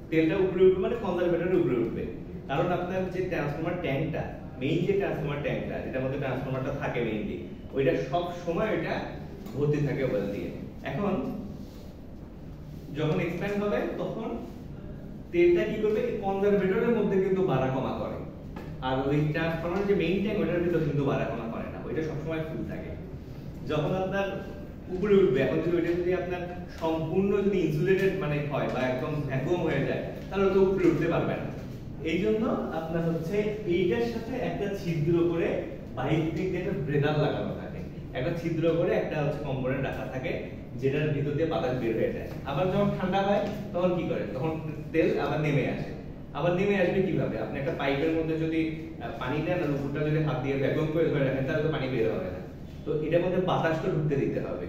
তেলটা উপরে উঠবে মানে কনজারভেটরের উপরে উঠবে, কারণ আপনার যে ট্রান্সফরমার ট্যাঙ্কটা, মেইন যে ট্রান্সফরমার ট্যাঙ্কটা যেটার মধ্যে ট্রান্সফরমারটা থাকে মেইনলি, ওইটা সব সময় ওইটা ভর্তি থাকে ওয়েল দিয়ে। এখন যখন এক্সপ্যান্ড হবে তখন তেলটা কি করবে, কনজারভেটরের মধ্যে কিন্তু বাড়া কমা করে, আর ওই ট্রান্সফরমার যে মেইন ট্যাঙ্ক ওইটার ভিতর কিন্তু বাড়া কমা করে না, ওইটা সবসময় ফুল থাকে। যখন আপনার উপরে উঠবে, এখন যদি ওইটা যদি আপনার সম্পূর্ণ যদি ইনসুলেটেড মানে হয় বা একদম ভ্যাকুয়াম হয়ে যায় তাহলে তো উপরে উঠতে পারবে না, এই জন্য আপনার হচ্ছে এইটার সাথে একটা ছিদ্র করে বাইরে থেকে একটা ব্রেদার লাগানো থাকে, একটা ছিদ্র করে একটা হচ্ছে কম্পোনেন্ট রাখা থাকে যেটার ভিতর দিয়ে বাতাস বের হয়ে যায়। আবার যখন ঠান্ডা হয় তখন কি করে, তখন তেল আবার নেমে আসে, আবার নেমে আসবে কিভাবে, আপনি একটা পাইপের মধ্যে যদি পানি দেন আর উপরটা যদি হাত দিয়ে ভ্যাকুয়াম করে ধরে রাখেন তাহলে তো পানি বের হবে না, তো এটার মধ্যে বাতাসটা ঢুকতে দিতে হবে,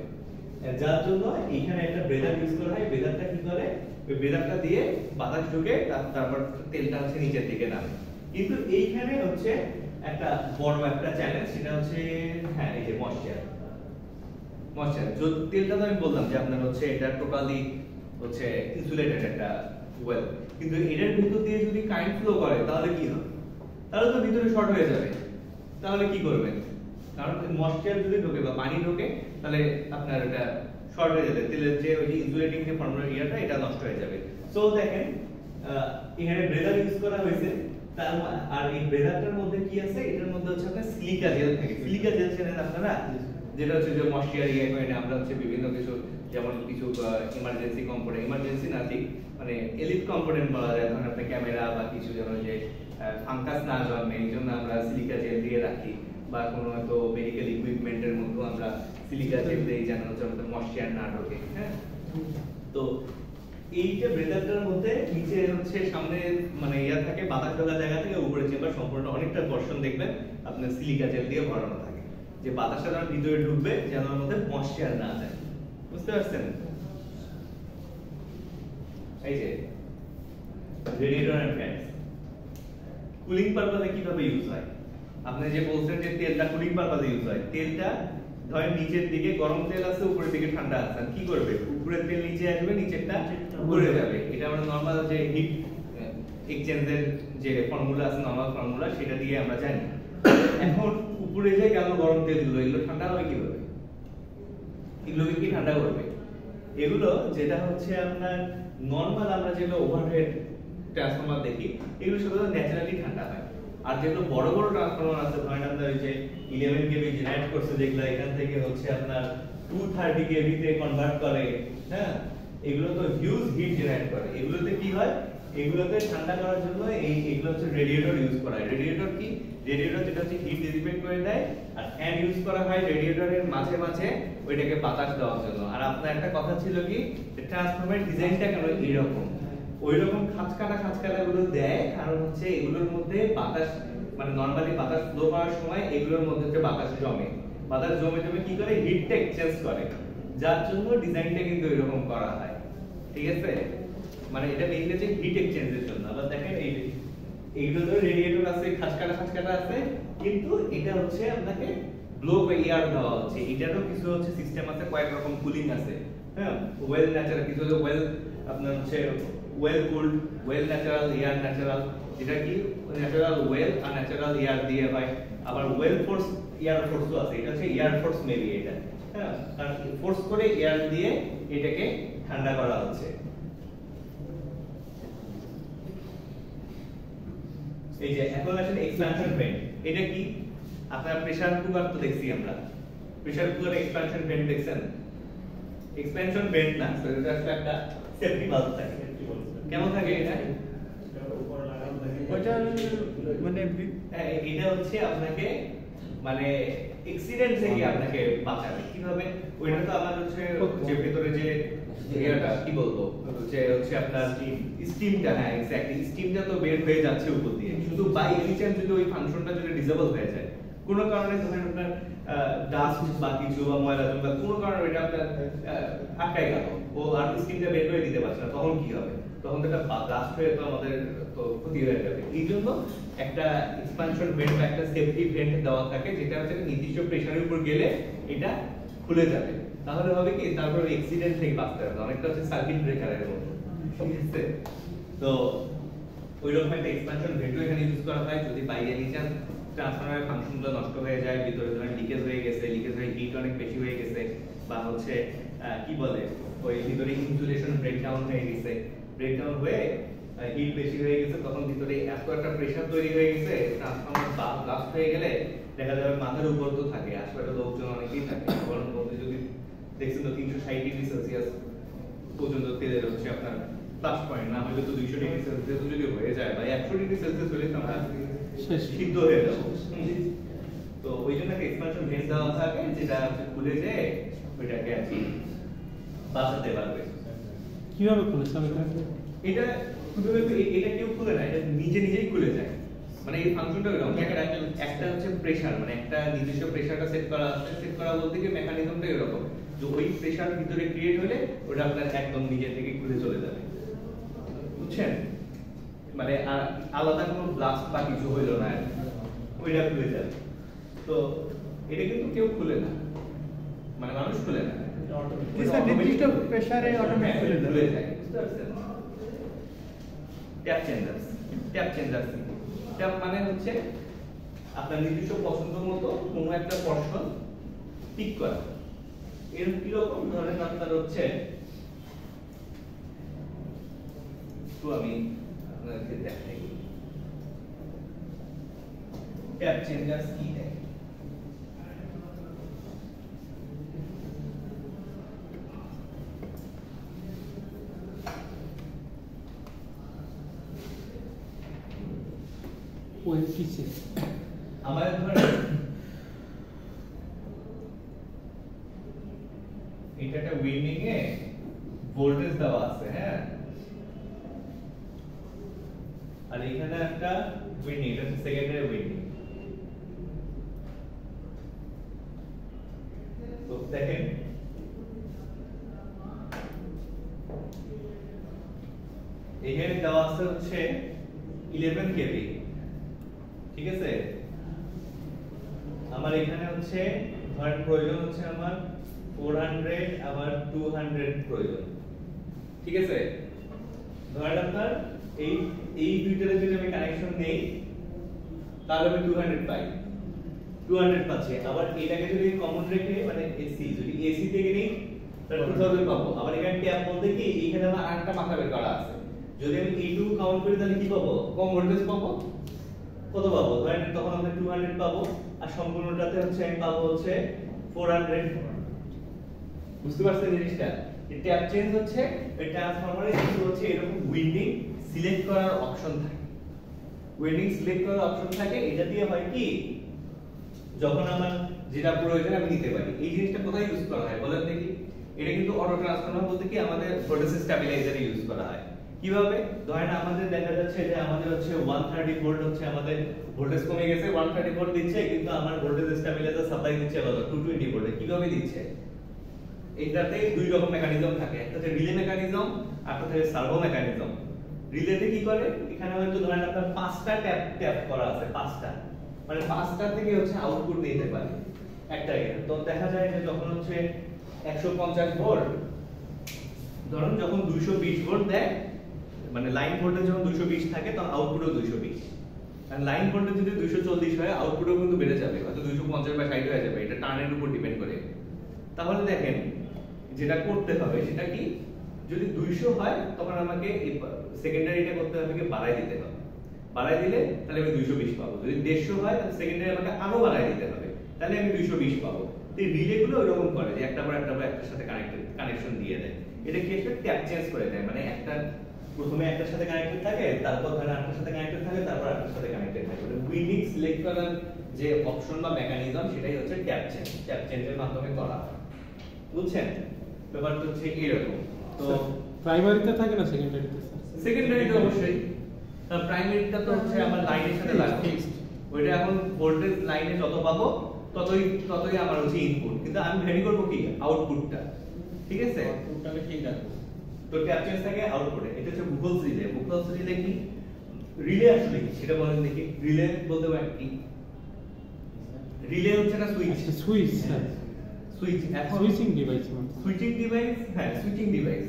যার জন্য এখানে একটা ব্রেদার ইউজ করা হয়। ব্রেদারটা কি করে, ওই ব্রেদারটা দিয়ে বাতাস ঢুকে তারপর তেলটা হচ্ছে নিচের দিকে নামে। কিন্তু এইখানে হচ্ছে একটা বড় একটা চ্যালেঞ্জ, সেটা হচ্ছে হ্যাঁ এই যে ময়েশ্চার, ময়েশ্চার তেলটা তো আমি বললাম যে আপনার হচ্ছে এটা টোটালি হচ্ছে ইনসুলেটেড একটা ওয়েল, কিন্তু এটার ভিতর দিয়ে যদি কারেন্ট ফ্লো করে তাহলে কি হবে? তাহলে তো ভিতরে শর্ট হয়ে যাবে। তাহলে কি করবেন? কারণ ময়েশ্চার যদি ঢোকে বা পানি ঢোকে তাহলে আপনার এটা শর্ট হয়ে যাবে, তেলের যে ওই ইনসুলেটিং যে ফর্মুলা ইয়াটা এটা নষ্ট হয়ে যাবে। সো দেখেন এখানে ব্রেদার ইউজ করা হয়েছে, আর এই ব্রেদারটার মধ্যে কি আছে? এটার মধ্যে হচ্ছে আপনার সিলিকা জেল থাকে। সিলিকা জেল চেনেন আপনারা? যেটা হচ্ছে যে ময়েশ্চার ইয়ে করে আমরা হচ্ছে বিভিন্ন কিছু, যেমন কিছু ইমার্জেন্সি কম্পোনেন্ট, ইমার্জেন্সি না ঠিক মানে এলিট কম্পোনেন্ট বলা যায়, ধরেন আপনার ক্যামেরা বা কিছু যেন যে ফাঙ্গাস না জন্মে এই জন্য আমরা সিলিকা জেল দিয়ে রাখি, বা কোনো হয়তো মেডিকেল ইকুইপমেন্টের মধ্যে আমরা সিলিকা জেল দিই যেন হচ্ছে ময়েশ্চার না ঢোকে। হ্যাঁ, তো এইটা ব্রেদারটার মধ্যে নিচে হচ্ছে সামনে মানে ইয়া থাকে, বাতাস ঢোকা জায়গা থেকে উপরে চেম্বার সম্পূর্ণ অনেকটা পোরশন দেখবেন আপনার সিলিকা জেল দিয়ে ভরানো থাকে, যে বাতাসটা যখন ভিতরে ঢুকবে যেন ওর মধ্যে ময়েশ্চার না যায়। বুঝতে পারছেন? এই যে রেডিয়েটর এন্ড ফ্যানস কুলিং পারপাসে কিভাবে ইউজ হয়? আপনি যে বলছেন যে তেলটা কুলিং পারপাসে ইউজ হয়, তেলটা ধরেন নিচের দিকে গরম তেল আছে, উপরের দিকে ঠান্ডা আছে, কি করবে? উপরের তেল নিচে আসবে, নিচেরটা উপরে যাবে। এটা আমরা নরমাল যে হিট এক্সচেঞ্জের যে ফর্মুলা আছে, নরমাল ফর্মুলা, সেটা দিয়ে আমরা জানি। এখন উপরে যে গেল গরম তেলগুলো, এগুলো ঠান্ডা হবে কিভাবে? এগুলোকে কি ঠান্ডা করবে? এগুলো যেটা হচ্ছে আপনার নরমাল আমরা যেগুলো ওভারহেড ট্রান্সফরমার দেখি, এগুলো সাধারণত ন্যাচারালি ঠান্ডা হয়। আর যেগুলো বড় বড় ট্রান্সফরমার আছে, ধরেন আপনার ওই যে 11 কেভি জেনারেট করছে যেগুলো, এখান থেকে হচ্ছে আপনার 230 কেভি তে কনভার্ট করে, হ্যাঁ, এগুলো তো হিউজ হিট জেনারেট করে। এগুলোতে কি হয়? এগুলোতে ঠান্ডা করার জন্য এগুলো হচ্ছে রেডিয়েটর ইউজ করা হয়। রেডিয়েটর কি? রেডিয়েটর যেটা হচ্ছে হিট ডিসিপেট করে দেয়, আর ফ্যান ইউজ করা হয় রেডিয়েটরের মাঝে মাঝে ওইটাকে বাতাস দেওয়ার জন্য। আর আপনার একটা কথা ছিল কি, ট্রান্সফরমারের ডিজাইনটা কেন এরকম? ওইরকম খাঁচকাটা গুলো দেয় কারণ হচ্ছে এগুলোর মধ্যে বাতাস মানে নরমালি বাতাস ফ্লো করার সময় এগুলোর মধ্যে হচ্ছে বাতাস জমে, বাতাস জমে কি করে? হিটটা এক্সচেঞ্জ করে, যার জন্য ডিজাইনটা কিন্তু এরকম করা হয়। ঠিক আছে, মানে এটা মেইনলি যে হিট এক্সচেঞ্জের জন্য। আবার দেখেন এইগুলো তো রেডিয়েটর আছে, খাঁচকাটা আছে, কিন্তু এটা হচ্ছে আপনাকে ব্লো এয়ার দেওয়া হচ্ছে। এটারও কিছু হচ্ছে সিস্টেম আছে, কয়েক রকম কুলিং আছে। হ্যাঁ, ওয়েল ন্যাচারাল কিছু হলো, ওয়েল আপনার হচ্ছে well cooled, well natural, air natural. এটা কি? ন্যাচারাল ওয়েল আর ন্যাচারাল এয়ার দিয়ে হয়। আবার ওয়েল ফোর্স এয়ার ফোর্সও আছে, এটা হচ্ছে এয়ার ফোর্স মেবি এটা। হ্যাঁ, আর ফোর্স করে এয়ার দিয়ে এটাকে ঠান্ডা করা হচ্ছে। এই যে এখন আসলে এক্সপ্যানশন ভেন্ট, এটা কি? আপনার প্রেসার কুকার তো দেখছি আমরা, প্রেসার কুকারে এক্সপ্যানশন ভেন্ট দেখছেন? এক্সপ্যানশন ভেন্ট না, এটা একটা সেফটি ভালভ থাকে। কেমন থাকে এটা? ওইটা মানে এটা হচ্ছে আপনাকে মানে অ্যাক্সিডেন্ট থেকে আপনাকে বাঁচাবে। কিভাবে? ওইটা তো আমার হচ্ছে যে ভিতরে যে এরিয়াটা কি বলবো, যে হচ্ছে আপনার স্টিমটা, হ্যাঁ এক্স্যাক্টলি, স্টিমটা তো বের হয়ে যাচ্ছে উপর দিয়ে, শুধু বাই এনি চান্স যদি ওই ফাংশনটা যদি ডিসেবল হয়ে যায়, কোনো কারণে ধরেন আপনার ডাস্ট বা কিছু বা ময়লা বা কোনো কারণে ওইটা আপনার আটকাই গেল, ও আর স্টিমটা বের করে দিতে পারছে না, তখন কি হবে? তখন তো এটা ব্লাস্ট হয়ে তো আমাদের তো ক্ষতি হয়ে যাবে। এই জন্য একটা এক্সপানশন ভেন্ট বা একটা সেফটি ভেন্ট দেওয়া থাকে, যেটা হচ্ছে নির্দিষ্ট প্রেসারের উপর গেলে এটা খুলে যাবে। তাহলে হবে কি, তারপর অ্যাক্সিডেন্ট থেকে বাঁচতে হবে। অনেকটা হচ্ছে সার্কিট ব্রেকারের মতো, ঠিক আছে? তো ওইরকম একটা এক্সপানশন ভেন্ট এখানে ইউজ করা হয় যদি বাই এনি চান্স ট্রান্সফরমারের ফাংশনগুলো নষ্ট হয়ে যায়, ভিতরে ধরেন লিকেজ হয়ে গেছে, লিকেজ হয়ে হিট অনেক বেশি হয়ে গেছে, বা হচ্ছে কি বলে ওই ভিতরে ইনসুলেশন ব্রেকডাউন হয়ে গেছে, ব্রেকডাউন হয়ে হিট বেশি হয়ে গেছে, তখন ভিতরে এত একটা প্রেসার তৈরি হয়ে গেছে, ট্রান্সফরমার ব্লাস্ট হয়ে গেলে দেখা যাবে মাথার উপর তো থাকে, আশেপাশে লোকজন অনেকেই থাকে, গরম মধ্যে যদি দেখছেন তো 360 ডিগ্রি সেলসিয়াস পর্যন্ত তেলের হচ্ছে আপনার প্লাস পয়েন্ট না হলে তো 200 ডিগ্রি সেলসিয়াস যদি হয়ে যায় বা 100 ডিগ্রি সেলসিয়াস হলে তো আমরা সিদ্ধ হয়ে যাবো। তো ওই জন্য একটা এক্সপানশন ভেন্ট দেওয়া থাকে, যেটা হচ্ছে খুলে যায় ওইটাকে আর কি বাঁচাতে পারবে। কিভাবে খুলেছে? এটা এটা কেউ খুলে না, এটা নিজেই খুলে যায়। মানে এই ফাংশনটা এরকম, একটা হচ্ছে প্রেসার, মানে একটা নির্দিষ্ট প্রেসারটা সেট করা আছে, সেট করা বলতে কি মেকানিজমটা এরকম যে ওই প্রেসার ভিতরে ক্রিয়েট হলে ওটা আপনার একদম নিজে থেকে খুলে চলে যাবে, বুঝছেন? মানে আলাদা কোনো ব্লাস্ট বা কিছু হইলো না, ওইটা খুলে যাবে। তো এটা কিন্তু কেউ খুলে না, মানে মানুষ খুলে না, নির্দিষ্ট প্রেসারে অটোমেটিক খুলে যায়। বুঝতে পারছেন? Tap changers, tap changers tap মানে হচ্ছে আপনার নির্দিষ্ট পছন্দ মতো কোনো একটা পর্ষণ ঠিক করা। এর কিরকম ধরেন আপনার হচ্ছে, তো আমি আপনাদেরকে দেখাই ট্যাপ চেঞ্জার্স কি দেয়। ওই কিসে আমাদের ধরেন এটা একটা উইন্ডিং এ ভোল্টেজ দেওয়া আছে, হ্যাঁ, আর এখানে একটা উইন্ডিং, এটা হচ্ছে সেকেন্ডারি উইন্ডিং। তো দেখেন এখানে দেওয়া আছে হচ্ছে 11 কেভি, ঠিক আছে। আমার এখানে হচ্ছে ধরেন প্রয়োজন হচ্ছে আমার 400 আবার 200 প্রয়োজন, ঠিক আছে। ধরেন আপনার এই দুইটারে যদি আমি কানেকশন নেই তাহলে আমি 200 পাই, 200 পাচ্ছি। আবার এটাকে যদি কমন রেখে মানে এসি, যদি এসি থেকে নেই তাহলে 2000 পাবো। আবার এখানে ট্যাপ বলতে কি এখানে আমার আরেকটা মাথা বের করা আছে, যদি আমি এইটুকু কাউন্ট করি তাহলে কি পাবো, কম ভোল্টেজ পাবো। কত পাবো, ধরেন তখন আমরা 200 পাবো, আর সম্পূর্ণটাতে হচ্ছে আমি পাবো হচ্ছে 400। বুঝতে পারছেন জিনিসটা? এই ট্যাপ চেঞ্জ হচ্ছে এই ট্রান্সফরমারে কিন্তু হচ্ছে এরকম উইন্ডিং সিলেক্ট করার অপশন থাকে, উইন্ডিং সিলেক্ট করার অপশন থাকে। এটা দিয়ে হয় কি, যখন আমার যেটা প্রয়োজন আমি নিতে পারি। এই জিনিসটা কোথায় ইউজ করা হয় বলেন দেখি? এটা কিন্তু অটো ট্রান্সফরমার বলতে কি আমাদের ভোল্টেজ স্টেবিলাইজারে ইউজ করা হয়। কিভাবে? ধরেন আমাদের দেখা যাচ্ছে যে আমাদের হচ্ছে 130 ভোল্ট হচ্ছে আমাদের ভোল্টেজ কমে গেছে, 130 ভোল্ট দিচ্ছে, কিন্তু আমার ভোল্টেজ স্টেবিলাইজার সাপ্লাই দিচ্ছে কত, 220 ভোল্ট। কিভাবে দিচ্ছে? এটাতে দুই রকম মেকানিজম থাকে, একটা হচ্ছে রিলে মেকানিজম আর একটা হচ্ছে সার্ভো মেকানিজম। রিলেতে কি করে, এখানে হয়তো ধরেন আপনার 5টা ট্যাপ করা আছে, 5টা মানে 5টা থেকে হচ্ছে আউটপুট নিতে পারে একটা এর। তো দেখা যায় যে যখন হচ্ছে 150 ভোল্ট, ধরুন যখন 220 ভোল্ট দেয়, মানে লাইন ভোল্টেজ যখন 220 থাকে তখন আউটপুটও 220। আর লাইন ভোল্টেজ যদি 240 হয় আউটপুটও কিন্তু বেড়ে যাবে, হয়তো 250 বা 60 হয়ে যাবে, এটা টার্নের উপর ডিপেন্ড করে। তাহলে দেখেন যেটা করতে হবে সেটা কি, যদি 200 হয় তখন আমাকে সেকেন্ডারিটা করতে হবে কি বাড়াই দিতে হবে, বাড়াই দিলে তাহলে আমি 220 পাবো। যদি 150 হয় তাহলে সেকেন্ডারি আমাকে আরো বাড়াই দিতে হবে, তাহলে আমি 220 পাবো। তো এই রিলে গুলো এরকম করে যে একটা পর একটার সাথে কানেকশন দিয়ে দেয়। এটা কি একটা ট্যাপ চেঞ্জ করে দেয়, মানে একটা প্রথমে একটার সাথে কানেক্টেড থাকে, তারপর ধরেন আরেকটার সাথে কানেক্টেড থাকে, তারপর আরেকটার সাথে কানেক্টেড থাকে। মানে উইন্ডিং সিলেক্ট করার যে অপশন বা মেকানিজম সেটাই হচ্ছে ট্যাপ চেঞ্জ, ট্যাপ চেঞ্জের মাধ্যমে করা। বুঝছেন? ব্যাপারটা হচ্ছে এরকম। তো প্রাইমারিতে থাকে না সেকেন্ডারিতে? সেকেন্ডারিতে অবশ্যই, প্রাইমারিটা তো হচ্ছে আমার লাইনের সাথে লাগবে, ওইটা এখন ভোল্টেজ লাইনে যত পাবো ততই আমার হচ্ছে ইনপুট, কিন্তু আমি ভ্যারি করব কি আউটপুটটা, ঠিক আছে? আউটপুটটাকে ঠিক রাখবো। তো ট্যাপ চেঞ্জ থাকে আউটপুটে। এটা হচ্ছে বুকলস রিলে। বুকলস রিলে কি, রিলে আসলে কি সেটা বলেন দেখি। রিলে বলতে পারেন কি, রিলে হচ্ছে না সুইচ, সুইচ, হ্যাঁ সুইচ। এখন সুইচিং ডিভাইস, সুইচিং ডিভাইস, হ্যাঁ সুইচিং ডিভাইস,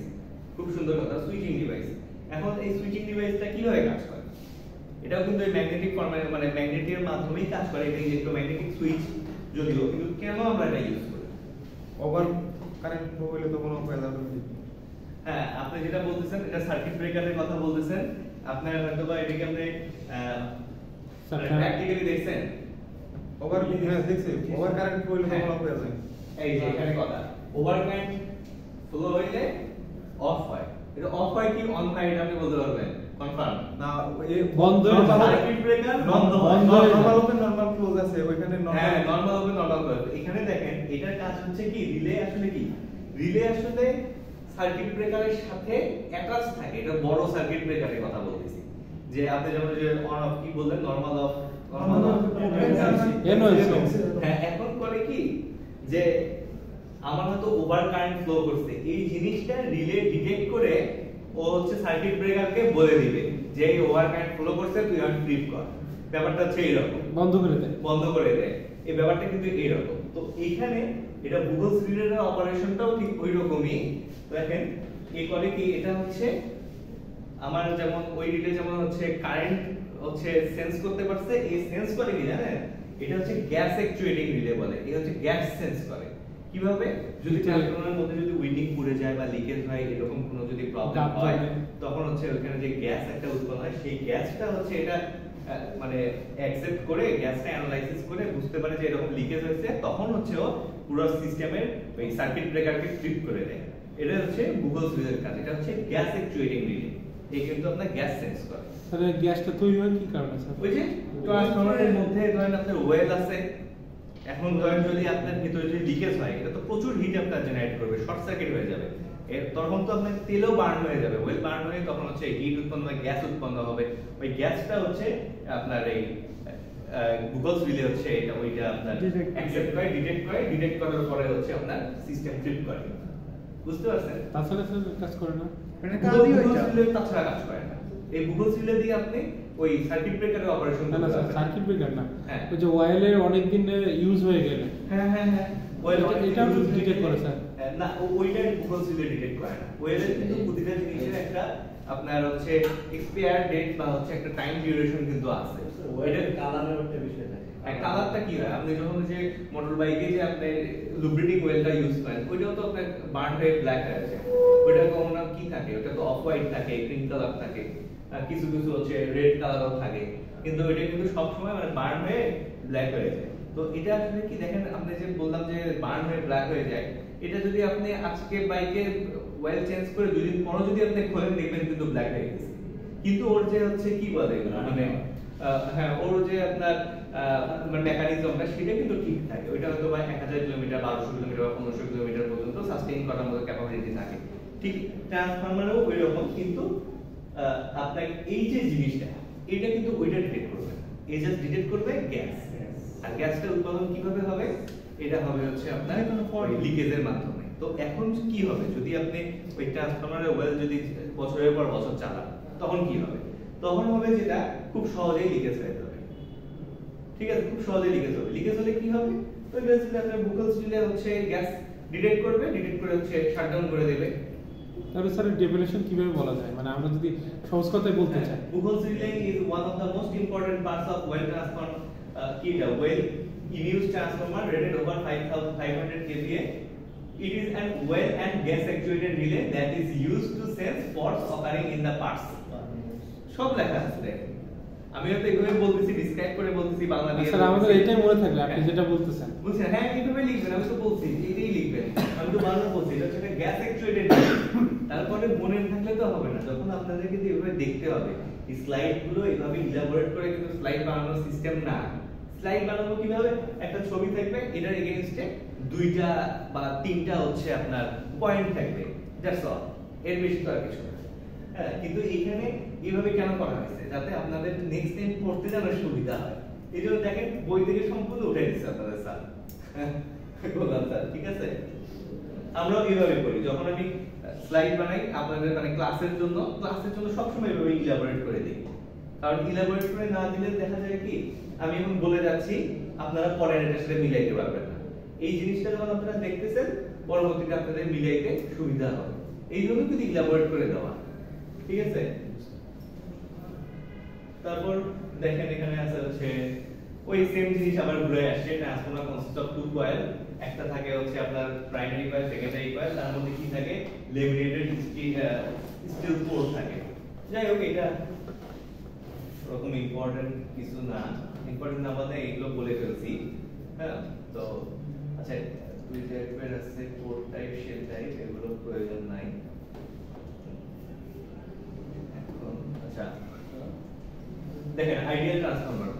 খুব সুন্দর কথা, সুইচিং ডিভাইস। এখন এই সুইচিং ডিভাইসটা কিভাবে কাজ করে? এটাও কিন্তু এই ম্যাগনেটিক ফর্মের মানে ম্যাগনেটের মাধ্যমেই কাজ করে। এটা ইলেকট্রোম্যাগনেটিক সুইচ যদিও, কিন্তু কেন আমরা এটা ইউজ করি? ওভার কারেন্ট ফ্লো হলে তো কোনো উপায় যাবে না। হ্যাঁ, আপনি যেটা বলতেছেন এটা সার্কিট ব্রেকারের কথা বলতেছেন। আপনার হয়তোবা এটাকে আপনি প্র্যাকটিক্যালি দেখছেন। ওভার হ্যাঁ দেখছি, ওভার কারেন্ট ফ্লো হলে তো কোনো উপায় যাবে। এই যে এখানে কথা, ওভার কারেন্ট ফ্লো হইলে অফ হয়। এটা অফ হয় কি অন হয় এটা আপনি বলতে পারবেন কনফার্ম? না এই বন্ধ হয়ে যায়। সার্কিট ব্রেকার বন্ধ হয়। নরমাল ওপেন নরমাল ক্লোজ আছে ওইখানে হ্যাঁ, normal normal open normal close. এখানে দেখেন এটার কাজ হচ্ছে কি, রিলে আসলে কি, রিলে আসলে সার্কিট ব্রেকারের সাথে অ্যাটাচ থাকে। এটা বড় সার্কিট ব্রেকারের কথা বলতেছি, যে আপনি যেমন যে অন অফ কি বললেন, নরমাল অফ, নরমাল অফ। হ্যাঁ, এখন করে কি যে আমার হয়তো ওভার কারেন্ট ফ্লো করছে, এই জিনিসটা রিলে ডিটেক্ট করে ও হচ্ছে সার্কিট ব্রেকারকে বলে দিবে যে এই ওভার কারেন্ট ফ্লো করছে, তুই এখন ট্রিপ কর। ব্যাপারটা হচ্ছে এইরকম, বন্ধ করে দেয়, বন্ধ করে দেয়। এই ব্যাপারটা কিন্তু এইরকম। তো এইখানে এটা বুগলস রিলের অপারেশনটাও ঠিক ওই রকমই। দেখেন এই করে কি, এটা হচ্ছে আমার যেমন ওই রিলে যেমন হচ্ছে কারেন্ট হচ্ছে সেন্স করতে পারছে, এই সেন্স করে কি জানেন, এটা হচ্ছে গ্যাস অ্যাকচুয়েটিং রিলে বলে, এটা হচ্ছে গ্যাস সেন্স করে। কিভাবে, যদি ট্রান্সফরমারের মধ্যে যদি উইন্ডিং পুড়ে যায় বা লিকেজ হয় এরকম কোনো যদি প্রবলেম হয়, তখন হচ্ছে ওখানে যে গ্যাস একটা উৎপন্ন হয়, সেই গ্যাসটা হচ্ছে এটা মানে অ্যাকসেপ্ট করে, গ্যাসটা অ্যানালাইসিস করে বুঝতে পারে যে এরকম লিকেজ হয়েছে, তখন হচ্ছে ও পুরো সিস্টেমের ওই সার্কিট ব্রেকারকে ট্রিপ করে দেয়। এটা হচ্ছে বুগলস রিলের কাজ, এটা হচ্ছে গ্যাস অ্যাকচুয়েটিং রিলে। এই কিন্তু আপনার গ্যাস সেন্স করে। তাহলে গ্যাসটা তৈরি হয় কি কারণে স্যার? ওই যে ট্রান্সফরমারের মধ্যে ধরেন আপনার ওয়েল আছে, এখন ধরেন যদি আপনার ভিতরে যদি লিকেজ হয়, এটা তো প্রচুর হিট আপনার জেনারেট করবে, শর্ট সার্কিট হয়ে যাবে, তখন তো আপনার তেলও বার্ন হয়ে যাবে, ওয়েল বার্ন হয়ে তখন হচ্ছে হিট উৎপন্ন হয়, গ্যাস উৎপন্ন হবে। ওই গ্যাসটা হচ্ছে আপনার এই বুগলস রিলে হচ্ছে এটা ওইটা আপনার অ্যাকসেপ্ট করে, ডিটেক্ট করার পরে হচ্ছে আপনার সিস্টেম ট্রিপ করে। বুঝতে পারছেন? তাছাড়া স্যার কাজ করে না, মানে কাজই বুগলস ওইটা। রিলে তাছাড়া কাজ করে না। এই বুগলস রিলে দিয়ে আপনি ওই সার্কিট ব্রেকারের অপারেশন না না করতে স্যার, পারবেন। সার্কিট ব্রেকার না, হ্যাঁ। ওই যে ওয়্যালের অনেক দিন ইউজ হয়ে গেলে হ্যাঁ হ্যাঁ হ্যাঁ, ওয়েল এটাও ডিটেক্ট করে স্যার? না, ওইটা বুগলস রিলে ডিটেক্ট করে না। ওয়েলের কিন্তু প্রতিটা জিনিসের একটা আপনার হচ্ছে এক্সপায়ার ডেট বা হচ্ছে একটা টাইম ডিউরেশন কিন্তু আছে। ওয়েলের কালারের একটা বিষয় থাকে। কালারটা কি হয়, আপনি যখন যে মোটর বাইকে যে আপনি লুব্রিকেটিং ওয়েলটা ইউজ করেন, ওইটাও তো আপনার বার্ন হয়ে ব্ল্যাক হয়ে যায়। ওইটা কখনো কি থাকে, ওটা তো অফ হোয়াইট থাকে, ক্রিম কালার থাকে, আর কিছু কিছু হচ্ছে রেড কালারও থাকে, কিন্তু ওইটা কিন্তু সব সময় মানে বার্ন হয়ে ব্ল্যাক হয়ে যায়। তো এটা আসলে কি দেখেন, আপনি যে বললাম যে বার্ন হয়ে ব্ল্যাক হয়ে যায়, এটা যদি আপনি আজকে বাইকে ওয়েল চেঞ্জ করে 2 দিন পর যদি আপনি খোলেন, দেখবেন কিন্তু ব্ল্যাক হয়ে গেছে। কিন্তু ওর যে হচ্ছে কি বলে মানে হ্যাঁ, ওর যে আপনার মেকানিজমটা সেটা কিন্তু ঠিক থাকে। ওইটা হয়তো বা 1000 কিলোমিটার, 1200 কিলোমিটার বা 1500 কিলোমিটার পর্যন্ত সাস্টেইন করার মতো ক্যাপাবিলিটি থাকে। ঠিক ট্রান্সফরমারেও ওই রকম, কিন্তু আপনার এই যে জিনিসটা, এটা কিন্তু ওইটা ডিটেক্ট করবে না, এই জাস্ট ডিটেক্ট করবে গ্যাস। আর গ্যাসটা উৎপাদন কিভাবে হবে, এটা হবে হচ্ছে আপনার লিকেজের মাধ্যমে। তো এখন কি হবে, যদি আপনি ওই ট্রান্সফরমারের ওয়েল যদি বছরের পর বছর চালান, তখন কি হবে, তখন হবে যেটা খুব সহজেই লিকেজ হয়ে যাবে। ঠিক আছে, খুব সহজেই লিকেজ হবে। লিকেজ হলে কি হবে, ওই বেসিক্যালি আপনার বুগলস রিলে হচ্ছে গ্যাস ডিটেক্ট করবে, ডিটেক্ট করে হচ্ছে শাটডাউন করে দেবে। তাহলে স্যার ডেফিনেশন কিভাবে বলা যায়, মানে আমরা যদি সহজ কথায় বলতে চাই? Buchholz relay is one of the most important parts of oil transformer, well in-use transformer rated over 5500 kVA. It is an well and gas actuated relay that is used to sense faults occurring in the parts. সব লেখা আছে, আমি হয়তো এইভাবে বলতেছি, describe করে বলতেছি বাংলা দিয়ে। স্যার আমাদের এটাই মনে থাকবে আপনি যেটা বলতেছেন। বুঝছেন? হ্যাঁ, এইভাবে লিখবেন, আমি তো বলছি এইটাই লিখবেন, আমি তো বারবার বলছি এটা হচ্ছে গ্যাস অ্যাকচুয়েটেড। তারপরে মনে থাকলে তো হবে না, যখন আপনাদেরকে কিন্তু এইভাবে দেখতে হবে। এই স্লাইড গুলো এইভাবে ইলাবোরেট করে কিন্তু স্লাইড বানানোর সিস্টেম না। স্লাইড বানাবো কিভাবে, একটা ছবি থাকবে, এটার এগেইনস্টে 2টা বা 3টা হচ্ছে আপনার পয়েন্ট থাকবে, দ্যাটস অল, এর বেশি তো আর কিছু না। হ্যাঁ, কিন্তু এখানে এইভাবে কেন করা হয়েছে, যাতে আপনাদের নেক্সট টাইম পড়তে যেন সুবিধা হয়। এই জন্য দেখেন বই থেকে সম্পূর্ণ উঠে দিচ্ছে আপনাদের স্যার, বললাম স্যার ঠিক আছে। আমরাও এইভাবে করি, যখন আমি স্লাইড বানাই আপনাদের মানে ক্লাসের জন্য সবসময় এইভাবে ইলাবোরেট করে দিই। কারণ ইলাবোরেট করে না দিলে দেখা যায় কি, আমি এখন বলে যাচ্ছি, আপনারা পরের এটার সাথে মিলাইতে পারবেন না। এই জিনিসটা যখন আপনারা দেখতেছেন, পরবর্তীতে আপনাদের মিলাইতে সুবিধা হবে, এই জন্য কিন্তু ইলাবোরেট করে দেওয়া। ঠিক আছে, তারপর দেখেন এখানে আছে হচ্ছে ওই সেম জিনিস আবার ঘুরে আসছে। ট্রান্সফরমার কনসিস্ট অফ 2 কয়েল, একটা থাকে হচ্ছে আপনার প্রাইমারি কয়েল, সেকেন্ডারি কয়েল, তার মধ্যে কি থাকে, লেমিনেটেড স্টিল কোর থাকে। যাই হোক, এটা ওরকম ইম্পর্টেন্ট কিছু না, ইম্পর্টেন্ট না বলতে এইগুলো বলে ফেলছি। হ্যাঁ, তো আচ্ছা, দুই টাইপের আছে, কোর টাইপ, শেল টাইপ, এগুলো প্রয়োজন নাই এখন। আচ্ছা, দেখেন আইডিয়াল ট্রান্সফরমার।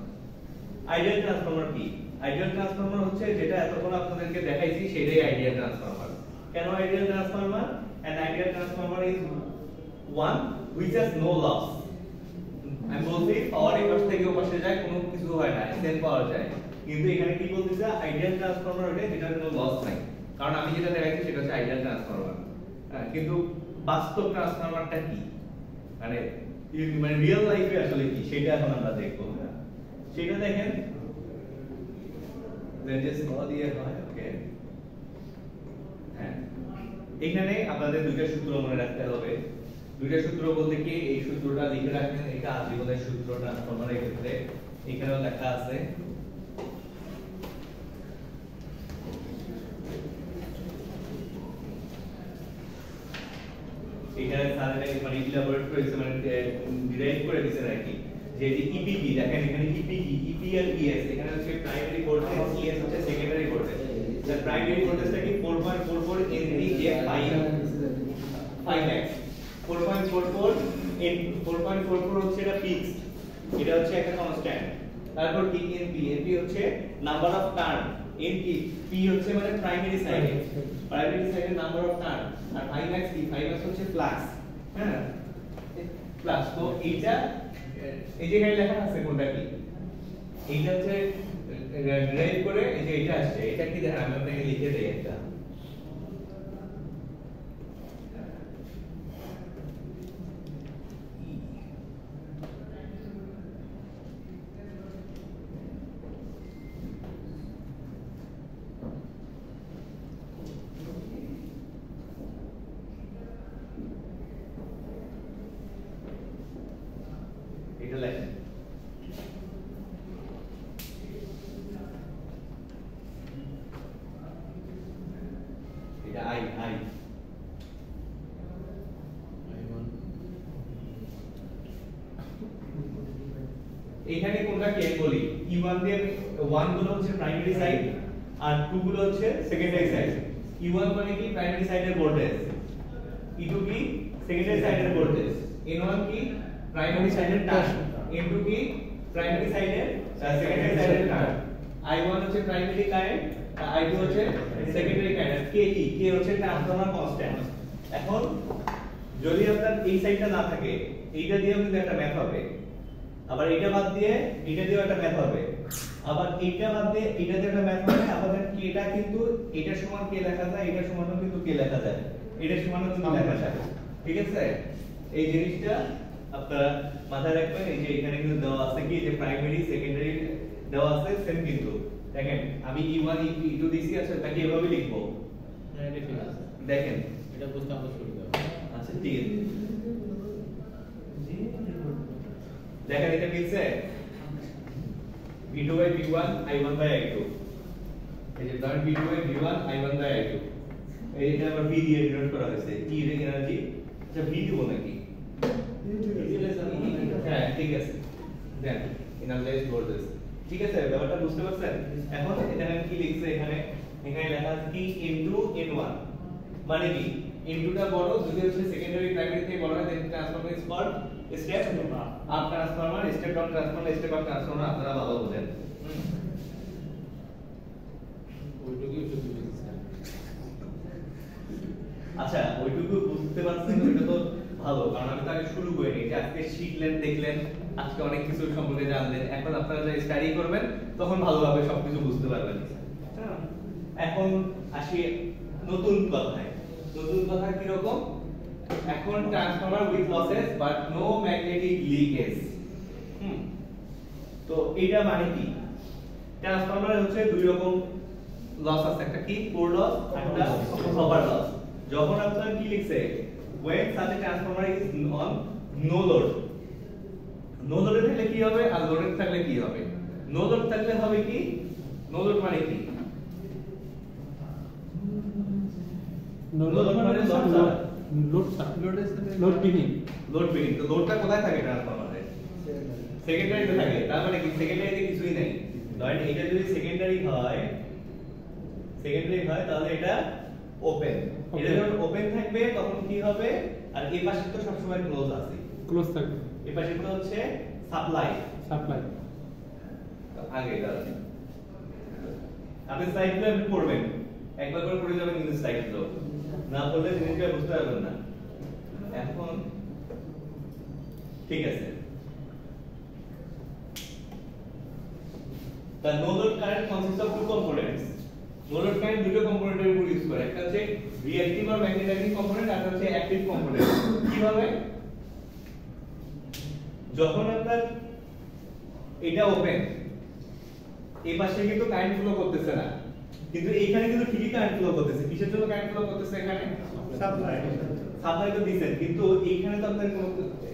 আইডিয়াল ট্রান্সফরমার কি? আইডিয়াল ট্রান্সফরমার হচ্ছে যেটা এতক্ষণ আপনাদেরকে দেখাইছি, সেটাই আইডিয়াল ট্রান্সফরমার। কেন ideal transformer? An ideal transformer is one which has no loss. আমি বলছি পাওয়ার এই পাশ থেকে ওই পাশে যায়, কোনো কিছু হয় না, সেম পাওয়ার যায়। কিন্তু এখানে কি বলতেছে, আইডিয়াল ট্রান্সফরমার ওটা যেটার কোনো লস নাই। কারণ আমি যেটা দেখাইছি সেটা হচ্ছে আইডিয়াল ট্রান্সফরমার। কিন্তু বাস্তব ট্রান্সফরমারটা কি, মানে রিয়েল লাইফে আসলে কি, সেটা এখন আমরা দেখবো। সেটা দেখেন রেঞ্জেস ল দিয়ে হয়। ওকে, এখানে আপনাদের দুইটা সূত্র মনে রাখতে হবে। দুইটা সূত্র বলতে কি এই সূত্রটা লিখে রাখবেন, এটা আজীবনের সূত্র ট্রান্সফরমারের ক্ষেত্রে এখানেও লেখা আছে। এখানে স্যার এটা মানে ইলাবোরেট করেছে, মানে ডিরাইভ করে দিয়েছে নাকি যে ইপিপি দেখেন এখানে ইপি আর ইএস এখানে হচ্ছে প্রাইমারি ভোল্টেজ, ইএস হচ্ছে সেকেন্ডারি ভোল্টেজ। তার প্রাইমারি ভোল্টেজটা কি 4.44 এনভিএ 5x 4.44 এন 4.44 হচ্ছে এটা ফিক্সড, এটা হচ্ছে একটা কনস্ট্যান্ট। তারপর কি এনপি হচ্ছে number of turn, NP P হচ্ছে মানে প্রাইমারি সাইডের number of turn, R 5x কি 5x হচ্ছে ফ্লাক্স। হ্যাঁ ফ্লাক্স। তো এইটা এই যে এখানে লেখা আছে কোনটা কি, এইটা হচ্ছে ড্রাইভ করে এই যে এটা আসছে, এটা কি দেখেন আমি আপনাকে লিখে দেই একটা। এটা লেখেন এটা আই এখানে কোনটা কে বলি, E1 দিয়ে 1 গুলো হচ্ছে প্রাইমারি সাইড আর 2 গুলো হচ্ছে সেকেন্ডারি সাইড। E1 মানে কি প্রাইমারি সাইডের ভোল্টেজ, E2 কি সেকেন্ডারি সাইডের ভোল্টেজ, N1 কি প্রাইমারি সাইডের টার্ন, N2 কি প্রাইমারি সাইডের সেকেন্ডারি সাইডের টার্ন, I1 হচ্ছে প্রাইমারি কারেন্ট আর I2 হচ্ছে সেকেন্ডারি কারেন্ট। কে কি কে হচ্ছে ট্রান্সফরমার কনস্ট্যান্ট। এখন যদি আপনার এই সাইডটা না থাকে এইটা দিয়েও কিন্তু একটা ম্যাথ হবে, আবার এটা বাদ দিয়ে এটা দিয়েও একটা ম্যাথ হবে, আবার এটা বাদ দিয়ে এটা দিয়ে একটা ম্যাথ হবে, আবার কি এটা কিন্তু এটা সমান কে লেখা যায়, এটা সমানও কিন্তু কে লেখা যায়, এটা সমানও কিন্তু লেখা যায়। ঠিক আছে, এই জিনিসটা আপনারা মাথায় রাখবেন। এই যে এখানে কিন্তু দেওয়া আছে কি যে প্রাইমারি সেকেন্ডারি দেওয়া আছে সেম, কিন্তু দেখেন আমি E1 E2 দিছি, আচ্ছা তাকে এভাবে লিখবো। হ্যাঁ এটা ঠিক আছে, দেখেন এটা বুঝতে আমরা সুবিধা হবে। আচ্ছা ঠিক আছে, দেখেন এটা মিলছে V2 by V1 I1 by I2, এই যে ধরেন V2 by V1 I1 by I2, এইটা আবার V দিয়ে ডিনোট করা হয়েছে, T এর এনার্জি। আচ্ছা V দিব নাকি, হ্যাঁ ঠিক আছে, দেন এনালাইজ ভোল্টেজ। ঠিক আছে, ব্যাপারটা বুঝতে পারছেন। এখন এখানে কি লিখছে, এখানে লেখা আছে কি N2 N1 মানে কি N2 টা বড় যদি হচ্ছে সেকেন্ডারি প্রাইমারি থেকে বড় হয়, then transformer is called step up transformer, step down transformer, step up transformer আপনারা ভালো বোঝেন। ওইটুকুই শুধু বুঝছি। আচ্ছা ওইটুকু বুঝতে পারছেন, ওইটা তো ভালো, কারণ আমি তো আগে শুরু করিনি, যে আজকে শিখলেন দেখলেন, আজকে অনেক কিছু সম্পর্কে জানলেন, এখন আপনারা যা স্টাডি করবেন তখন ভালোভাবে সবকিছু বুঝতে পারবেন। এখন আসি নতুন কথায়। নতুন কথা কি রকম, এখন transformer with losses but no magnetic leakage. তো এটা মানে কি, ট্রান্সফরমার হচ্ছে দুই রকম লস আছে, একটা কি কোর লস, একটা কপার লস। যখন আপনার কি লিখছে when such a transformer is on no load, no load থাকলে কি হবে আর লোডে থাকলে কি হবে। নো লোড থাকলে হবে কি, নো লোড মানে কি, লোড বিহীন। তো লোডটা কোথায় থাকে ট্রান্সফরমারে, সেকেন্ডারিতে থাকে। তার মানে কি সেকেন্ডারিতে কিছুই নাই। ধরেন এটা যদি সেকেন্ডারি হয় তাহলে এটা ওপেন, এটা যখন ওপেন থাকবে তখন কি হবে, আর এই পাশে তো সবসময় ক্লোজ আছে, ক্লোজ থাকবে, এই পাশে তো হচ্ছে সাপ্লাই। আগে দাঁড়ান, আপনি সাইডগুলো আপনি পড়বেন, একবার করে পড়ে যাবেন কিন্তু সাইডগুলো না পড়লে জিনিসটা বুঝতে পারবেন না। এখন ঠিক আছে, the no load current consists of two components. No load current দুটো কম্পোনেন্টের উপর ইউজ করে, একটা হচ্ছে রিঅ্যাক্টিভ আর ম্যাগনেটাইজিং কম্পোনেন্ট, আর একটা হচ্ছে অ্যাক্টিভ কম্পোনেন্ট। কিভাবে, যখন আপনার এটা ওপেন, এই পাশে কিন্তু কারেন্ট ফ্লো করতেছে না, কিন্তু এইখানে কিন্তু ঠিকই কারেন্ট ফ্লো করতেছে। কিসের জন্য কারেন্ট ফ্লো করতেছে, এখানে সাপ্লাই তো দিছেন, কিন্তু এইখানে তো আপনার কোনো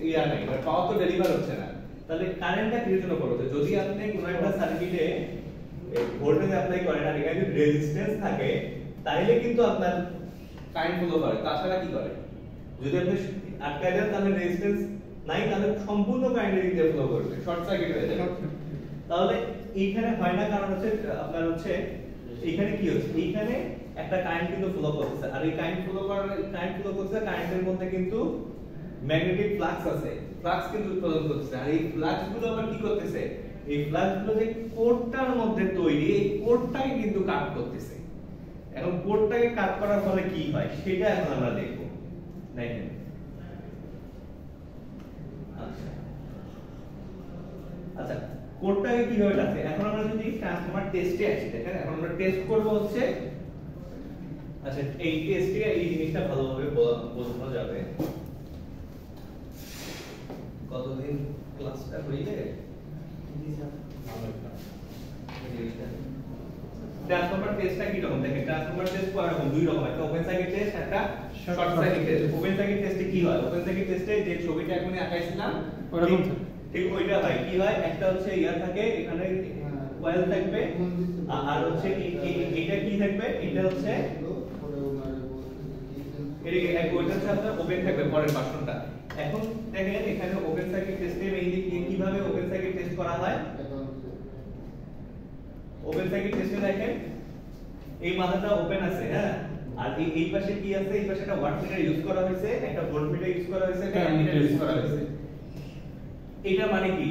ইয়া নাই, মানে পাওয়ার তো ডেলিভার হচ্ছে না। তাহলে কারেন্টটা কিসের জন্য করতে? যদি আপনি কোনো একটা সার্কিটে ভোল্টেজ অ্যাপ্লাই করেন আর এখানে যদি রেজিস্ট্যান্স থাকে, তাইলে কিন্তু আপনার কারেন্ট ফ্লো করে। তাছাড়া কি করে? যদি আপনি আটকায় দেন তাহলে রেজিস্ট্যান্স নাই, তাহলে সম্পূর্ণ কারেন্টের দিকে ফ্লো করবে, শর্ট সার্কিট হয়ে যাবে। তাহলে এইখানে হয় না, কারণ হচ্ছে আপনার হচ্ছে এইখানে কি হচ্ছে, এইখানে একটা কারেন্ট কিন্তু ফ্লো করতেছে, আর এই কারেন্ট ফ্লো করতেছে, কারেন্টের মধ্যে কিন্তু ম্যাগনেটিক ফ্লাক্স আছে, ফ্লাক্স কিন্তু উৎপাদন করতেছে। আর এই ফ্লাক্স গুলো আবার কি করতেছে, এই ফ্লাক্স গুলো যে কোরটার মধ্যে তৈরি, এই কোরটাই কিন্তু কাট করতেছে। এখন কোরটাকে কাট করার ফলে কি হয় সেটা এখন আমরা দেখব। দেখেন, আচ্ছা কোডটাকে কিভাবে কাটছে, এখন আমরা যদি ট্রান্সফরমার টেস্টে আসি, দেখেন এখন আমরা টেস্ট করব হচ্ছে, আচ্ছা এই টেস্টে এই জিনিসটা ভালোভাবে বোঝানো যাবে। কতদিন ক্লাসটা হইলে ট্রান্সফরমার টেস্টটা কি রকম? দেখেন ট্রান্সফরমার টেস্ট কয় রকম, দুই রকম, একটা ওপেন সার্কিট টেস্ট, একটা short circuit test. Open circuit টেস্টে কি হয়, ওপেন সার্কিট টেস্টে যে ছবিটা এখন আঁকাইছিলাম ওরকম ঠিক ওইটা হয়। কি হয়, একটা হচ্ছে ইয়ার থাকে, এখানে কয়েল থাকবে, আর হচ্ছে এটা কি থাকবে, এটা হচ্ছে এদিকে এক ওইটা হচ্ছে আপনার ওপেন থাকবে পরের পার্সনটা। এখন দেখেন এখানে ওপেন সার্কিট টেস্টে মেইনলি কিভাবে ওপেন সার্কিট টেস্ট করা হয়। ওপেন সার্কিট টেস্টে দেখেন এই মাথাটা ওপেন আছে, হ্যাঁ, আর এই পাশে কি আছে, এই পাশে একটা ওয়াটমিটার ইউজ করা হয়েছে, একটা ভোল্টমিটার ইউজ করা হয়েছে, একটা অ্যামিটার ইউজ করা হয়েছে। এটা মানে কি,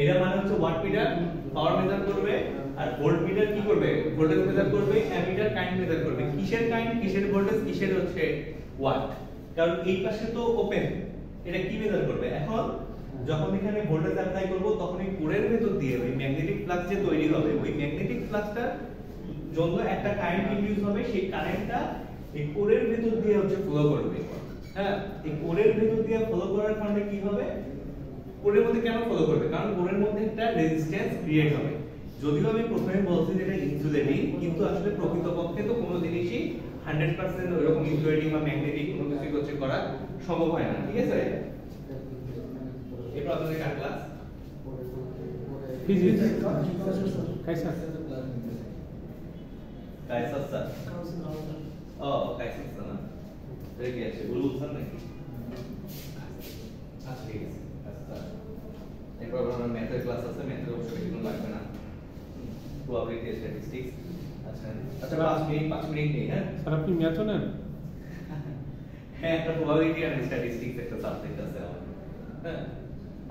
এটা মানে হচ্ছে ওয়াটমিটার পাওয়ার মেজার করবে, আর ভোল্টমিটার কি করবে, ভোল্টেজ মেজার করবে, অ্যামিটার কারেন্ট মেজার করবে। কিসের কারেন্ট, কিসের ভোল্টেজ, কিসের হচ্ছে ওয়াট, কারণ এই পাশে তো ওপেন, এটা কি মেজার করবে। এখন যখন এখানে ভোল্টেজ অ্যাপ্লাই করব, তখন এই কোরের ভেতর দিয়ে ওই ম্যাগনেটিক ফ্লাক্স যে তৈরি হবে, ওই ম্যাগনেটিক ফ্লাক্সটার জন্য একটা কারেন্ট ইনডিউস হবে, সেই কারেন্টটা এই কোরের ভেতর দিয়ে হচ্ছে ফ্লো করবে। হ্যাঁ, এই কোরের ভেতর দিয়ে ফ্লো করার কারণে কি হবে, কোরের মধ্যে কেন ফলো করবে, কারণ কোরের মধ্যে একটা রেজিস্ট্যান্স ক্রিয়েট হবে। যদিও আমি প্রথমে বলছি যে এটা ইনসুলেটিং, কিন্তু আসলে প্রকৃতপক্ষে তো কোনো জিনিসই 100% ওইরকম ইনসুলেটিং বা ম্যাগনেটিক কোনো কিছু হচ্ছে করা সম্ভব হয় না। ঠিক আছে, এরপর আপনাদের কার ক্লাস फिजिक्स कैसा কায়সা স্যার, ও কায়সা স্যার না, এটা কি আছে বুলবুল স্যার নাকি? আচ্ছা ঠিক আছে, আচ্ছা এরপর আমার ম্যাথের ক্লাস আছে, ম্যাথের অবশ্য বেশি কোনো লাগবে না, প্রবাবিলিটি স্ট্যাটিস্টিক্স। আচ্ছা আচ্ছা 5 মিনিট নেই, হ্যাঁ सर अपनी मैथ हो ना হ্যাঁ, একটা প্রবাবিলিটি আর স্ট্যাটিস্টিক্স একটা সাবজেক্ট আছে আমার, হ্যাঁ।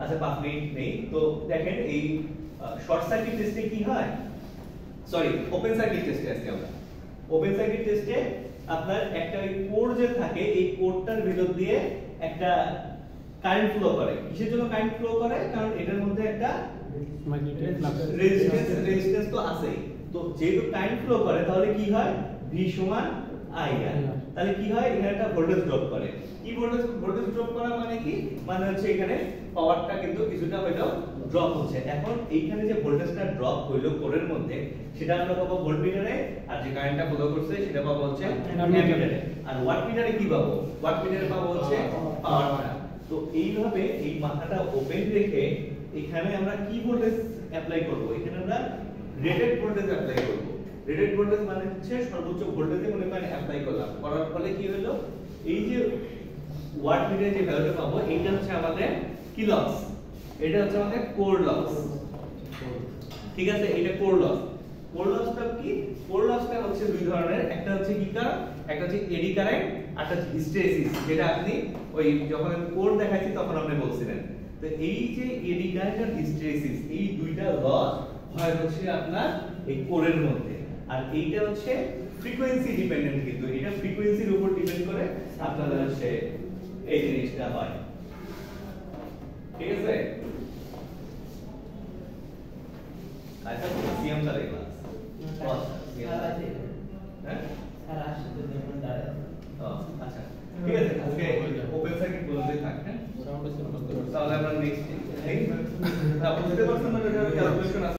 আচ্ছা 5 মিনিট নেই। তো দেখেন এই শর্ট সার্কিট টেস্টে কি হয়, সরি ওপেন সার্কিট টেস্টে আসছি আমরা। ওপেন সার্কিট টেস্টে আপনার একটা ওই কোর যে থাকে, এই কোরটার ভিতর দিয়ে একটা কারেন্ট ফ্লো করে। কিসের জন্য কারেন্ট ফ্লো করে, কারণ এটার মধ্যে একটা मैग्नेटिक फ्लक्स রেজিস্ট্যান্স তো আছেই। তো যেহেতু কারেন্ট ফ্লো করে, তাহলে কি হয়, V সমান I আর তাহলে কি হয়, এখানে একটা ভোল্টেজ ড্রপ করে। কি ভোল্টেজ ড্রপ করা মানে কি, মানে হচ্ছে এখানে পাওয়ারটা কিন্তু কিছুটা হয়তো ড্রপ হচ্ছে। এখন এইখানে যে ভোল্টেজটা ড্রপ হইলো কোরের মধ্যে, সেটা আমরা পাবো ভোল্টমিটারে, আর যে কারেন্টটা ফ্লো করছে সেটা পাবো হচ্ছে অ্যামিটারে। আর ওয়াটমিটারে কি পাবো, ওয়াটমিটারে পাবো হচ্ছে পাওয়ারটা। তো এইভাবে এই মাথাটা ওপেন রেখে এখানে আমরা কি ভোল্টেজ অ্যাপ্লাই করব, এখানে আমরা রেটেড ভোল্টেজ অ্যাপ্লাই করব। রেটেড ভোল্টেজ মানে হচ্ছে সর্বোচ্চ ভোল্টেজে মনে করেন অ্যাপ্লাই করলাম, করার ফলে কি হলো, এই যে ওয়াটমিটারে যে ভ্যালুটা পাবো, এইটা হচ্ছে আমাদের কি লস, এটা হচ্ছে আমাদের কোর লস। ঠিক আছে, এটা কোর লস। কোর লসটা কি, কোর লসটা হচ্ছে দুই ধরনের, একটা হচ্ছে কি কারেন্ট, একটা হচ্ছে এডি কারেন্ট, আর একটা হচ্ছে হিস্টেরিসিস, যেটা আপনি ওই যখন আমি কোর দেখাচ্ছি তখন আপনি বলছিলেন। তো এই যে এডি কারেন্ট আর হিস্টেরিসিস, এই দুইটা লস হয় হচ্ছে আপনার এই কোরের মধ্যে। আর এইটা হচ্ছে ফ্রিকোয়েন্সি ডিপেন্ডেন্ট, কিন্তু এটা ফ্রিকোয়েন্সির উপর ডিপেন্ড করে আপনাদের হচ্ছে এই জিনিসটা হয়। ঠিক আছে, আচ্ছা সিএম স্যার এই ক্লাস হ্যাঁ আচ্ছা ঠিক আছে, আজকে ওপেন সার্কিট পর্যন্তই থাক, হ্যাঁ তাহলে আমরা নেক্সট বুঝতে পারছেন না, ক্যালকুলেশন